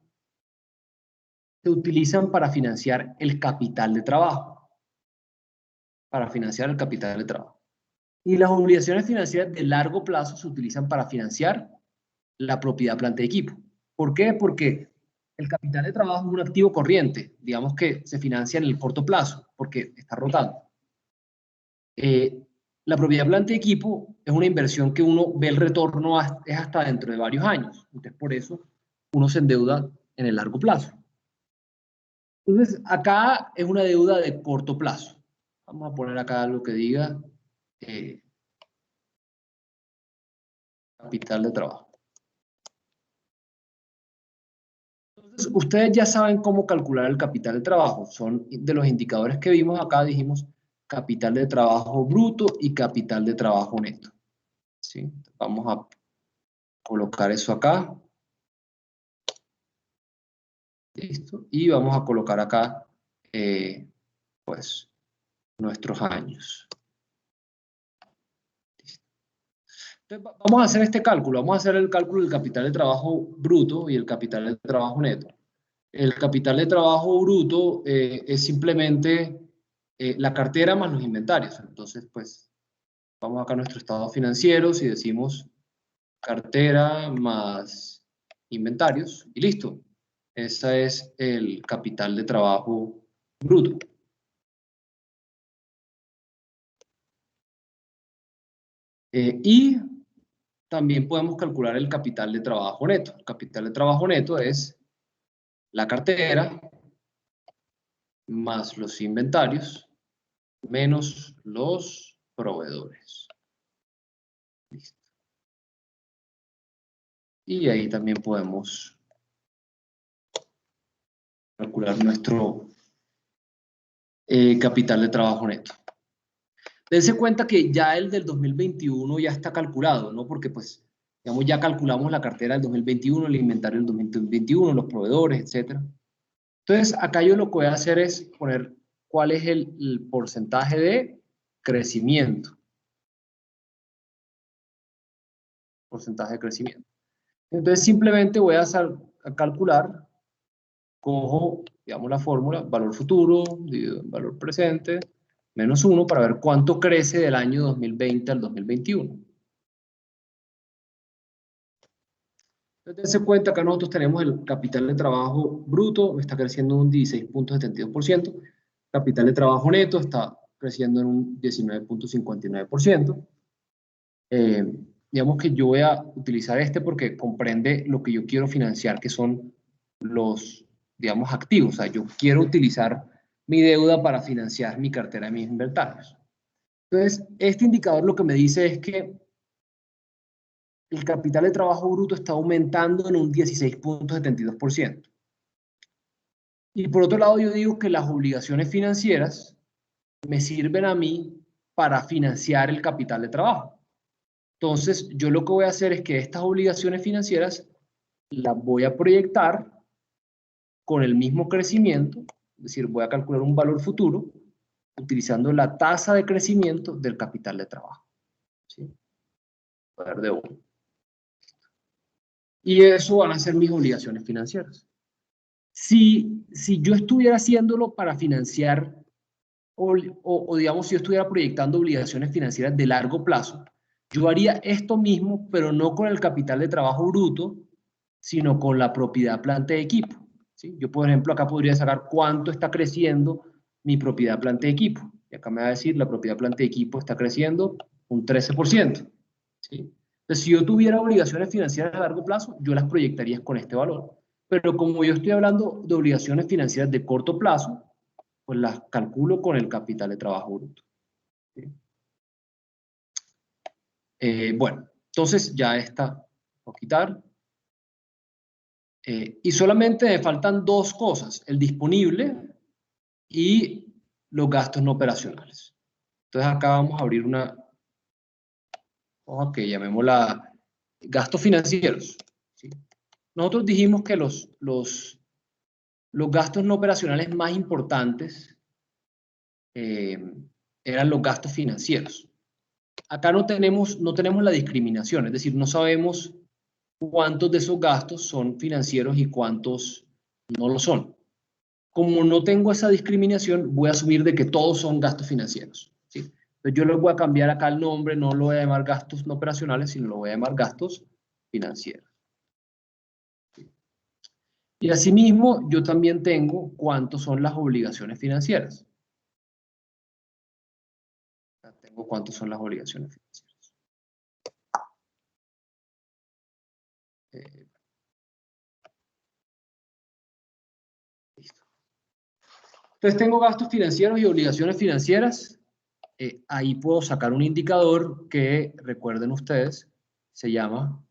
se utilizan para financiar el capital de trabajo. Para financiar el capital de trabajo. Y las obligaciones financieras de largo plazo se utilizan para financiar la propiedad, planta y equipo. ¿Por qué? Porque el capital de trabajo es un activo corriente, digamos que se financia en el corto plazo, porque está rotando. La propiedad, planta y equipo es una inversión que uno ve el retorno es hasta dentro de varios años. Entonces, por eso uno se endeuda en el largo plazo. Entonces, acá es una deuda de corto plazo. Vamos a poner acá algo que diga capital de trabajo. Entonces, ustedes ya saben cómo calcular el capital de trabajo. Son de los indicadores que vimos acá, dijimos capital de trabajo bruto y capital de trabajo neto. ¿Sí? Vamos a colocar eso acá. Listo. Y vamos a colocar acá, pues, nuestros años. Entonces, vamos a hacer este cálculo. Vamos a hacer el cálculo del capital de trabajo bruto y el capital de trabajo neto. El capital de trabajo bruto es simplemente la cartera más los inventarios. Entonces, pues, vamos acá a nuestro estado financiero y decimos cartera más inventarios y listo. Ese es el capital de trabajo bruto. Y también podemos calcular el capital de trabajo neto. El capital de trabajo neto es la cartera más los inventarios menos los proveedores. Listo. Y ahí también podemos calcular nuestro capital de trabajo neto. Dense cuenta que ya el del 2021 ya está calculado, ¿no? Porque pues, digamos, ya calculamos la cartera del 2021, el inventario del 2021, los proveedores, etc. Entonces, acá yo lo que voy a hacer es poner cuál es el porcentaje de crecimiento. Porcentaje de crecimiento. Entonces, simplemente voy a calcular, cojo, digamos, la fórmula, valor futuro dividido en valor presente, menos 1 para ver cuánto crece del año 2020 al 2021. Entonces, dense cuenta que nosotros tenemos el capital de trabajo bruto, está creciendo en un 16.72%, capital de trabajo neto está creciendo en un 19.59%. Digamos que yo voy a utilizar este porque comprende lo que yo quiero financiar, que son los, digamos, activos. O sea, yo quiero utilizar mi deuda para financiar mi cartera de mis inventarios. Entonces, este indicador lo que me dice es que el capital de trabajo bruto está aumentando en un 16.72%. Y por otro lado, yo digo que las obligaciones financieras me sirven a mí para financiar el capital de trabajo. Entonces, yo lo que voy a hacer es que estas obligaciones financieras las voy a proyectar con el mismo crecimiento, es decir, voy a calcular un valor futuro utilizando la tasa de crecimiento del capital de trabajo. ¿Sí? poder de 1. Y eso van a ser mis obligaciones financieras. Si yo estuviera haciéndolo para financiar, o digamos, si yo estuviera proyectando obligaciones financieras de largo plazo, yo haría esto mismo, pero no con el capital de trabajo bruto, sino con la propiedad, planta y equipo. ¿Sí? Yo, por ejemplo, acá podría sacar cuánto está creciendo mi propiedad, planta y equipo. Y acá me va a decir, la propiedad, planta y equipo está creciendo un 13%. ¿Sí? Entonces, si yo tuviera obligaciones financieras a largo plazo, yo las proyectaría con este valor. Pero como yo estoy hablando de obligaciones financieras de corto plazo, pues las calculo con el capital de trabajo bruto. ¿Sí? Bueno, entonces ya está. Voy a quitar. Y solamente me faltan 2 cosas, el disponible y los gastos no operacionales. Entonces acá vamos a abrir una, llamémosla gastos financieros. ¿Sí? Nosotros dijimos que los gastos no operacionales más importantes eran los gastos financieros. Acá no tenemos la discriminación, es decir, no sabemos cuántos de esos gastos son financieros y cuántos no lo son. Como no tengo esa discriminación, voy a asumir de que todos son gastos financieros. ¿Sí? Entonces yo les voy a cambiar acá el nombre, no lo voy a llamar gastos no operacionales, sino lo voy a llamar gastos financieros. ¿Sí? Y asimismo, yo también tengo cuántos son las obligaciones financieras. Acá tengo cuántos son las obligaciones financieras. Entonces tengo gastos financieros y obligaciones financieras. Ahí puedo sacar un indicador que, recuerden ustedes, se llama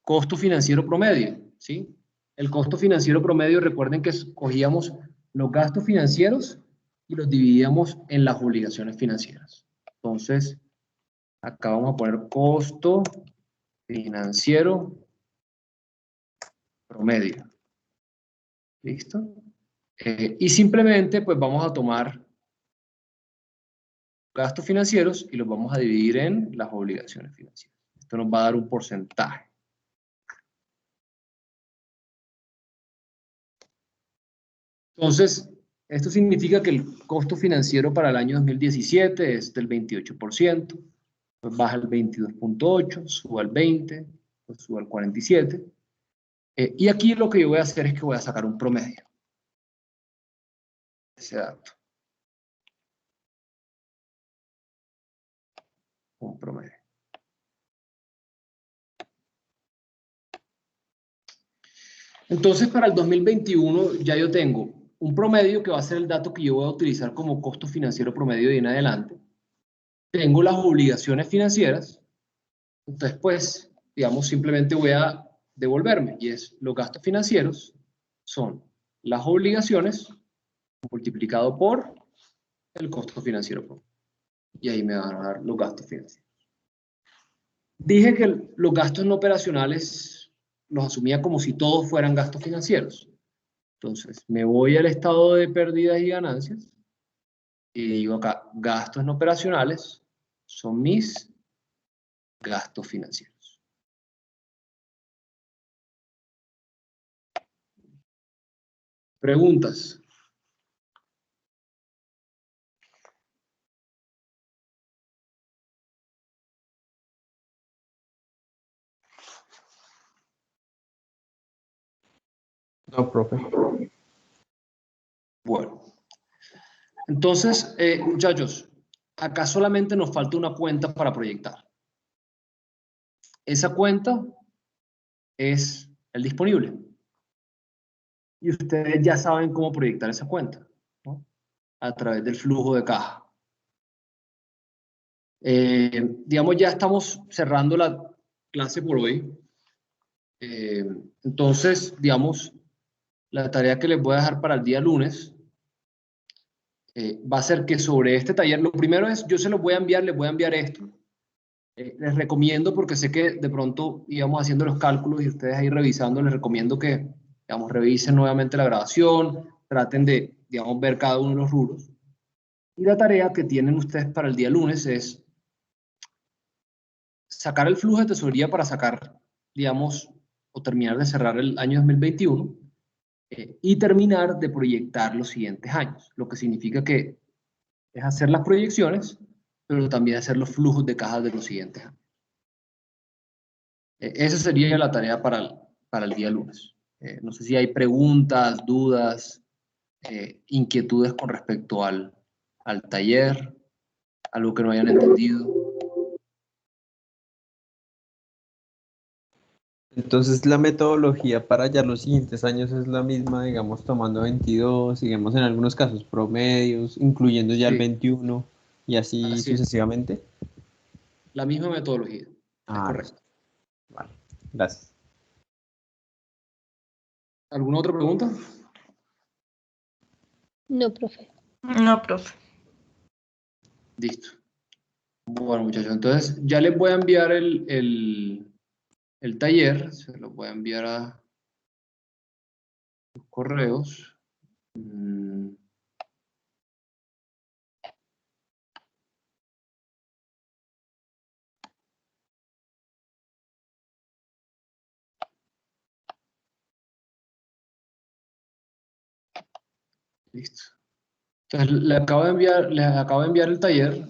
costo financiero promedio. ¿Sí? El costo financiero promedio, recuerden que escogíamos los gastos financieros y los dividíamos en las obligaciones financieras. Entonces, acá vamos a poner costo financiero promedio. ¿Listo? Y simplemente pues vamos a tomar gastos financieros y los vamos a dividir en las obligaciones financieras. Esto nos va a dar un porcentaje. Entonces, esto significa que el costo financiero para el año 2017 es del 28%, pues baja al 22.8, sube al 20, pues sube al 47. Y aquí lo que yo voy a hacer es que voy a sacar un promedio. Ese dato. Un promedio. Entonces, para el 2021 ya yo tengo un promedio que va a ser el dato que yo voy a utilizar como costo financiero promedio de en adelante. Tengo las obligaciones financieras. Entonces, pues, digamos, simplemente voy a devolverme. Y es, los gastos financieros son las obligaciones multiplicado por el costo financiero promedio. Y ahí me van a dar los gastos financieros. Dije que los gastos no operacionales los asumía como si todos fueran gastos financieros. Entonces, me voy al estado de pérdidas y ganancias y digo acá, gastos no operacionales son mis gastos financieros. ¿Preguntas? No, profe. Bueno. Entonces, muchachos, acá solamente nos falta una cuenta para proyectar. Esa cuenta es el disponible. Y ustedes ya saben cómo proyectar esa cuenta, ¿no? A través del flujo de caja. Digamos, ya estamos cerrando la clase por hoy. Entonces, digamos, la tarea que les voy a dejar para el día lunes va a ser que sobre este taller, lo primero es, yo se los voy a enviar, les voy a enviar esto. Les recomiendo, porque sé que de pronto íbamos haciendo los cálculos y ustedes ahí revisando, les recomiendo que, digamos, revisen nuevamente la grabación, traten de, digamos, ver cada uno de los rubros. Y la tarea que tienen ustedes para el día lunes es sacar el flujo de tesorería para sacar, digamos, o terminar de cerrar el año 2021 y terminar de proyectar los siguientes años, lo que significa que es hacer las proyecciones, pero también hacer los flujos de caja de los siguientes años. Esa sería la tarea para el día lunes. No sé si hay preguntas, dudas, inquietudes con respecto al taller, algo que no hayan entendido. Entonces la metodología para ya los siguientes años es la misma, digamos, tomando 22, digamos en algunos casos promedios, incluyendo ya el 21 y así sucesivamente. La misma metodología, es correcto. Vale, gracias. ¿Alguna otra pregunta? No, profe. No, profe. Listo. Bueno, muchachos, entonces ya les voy a enviar el taller, se lo voy a enviar a los correos. Listo. Entonces, les acabo de enviar el taller.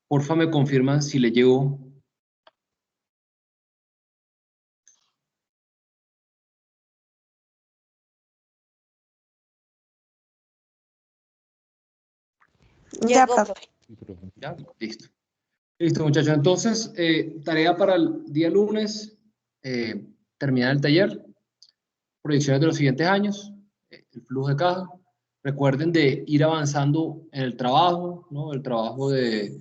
Porfa, me confirman si le llegó. Ya, profe. ¿Ya? Listo. Listo, muchachos. Entonces, tarea para el día lunes, terminar el taller, proyecciones de los siguientes años, el flujo de caja. Recuerden de ir avanzando en el trabajo, ¿no? El trabajo de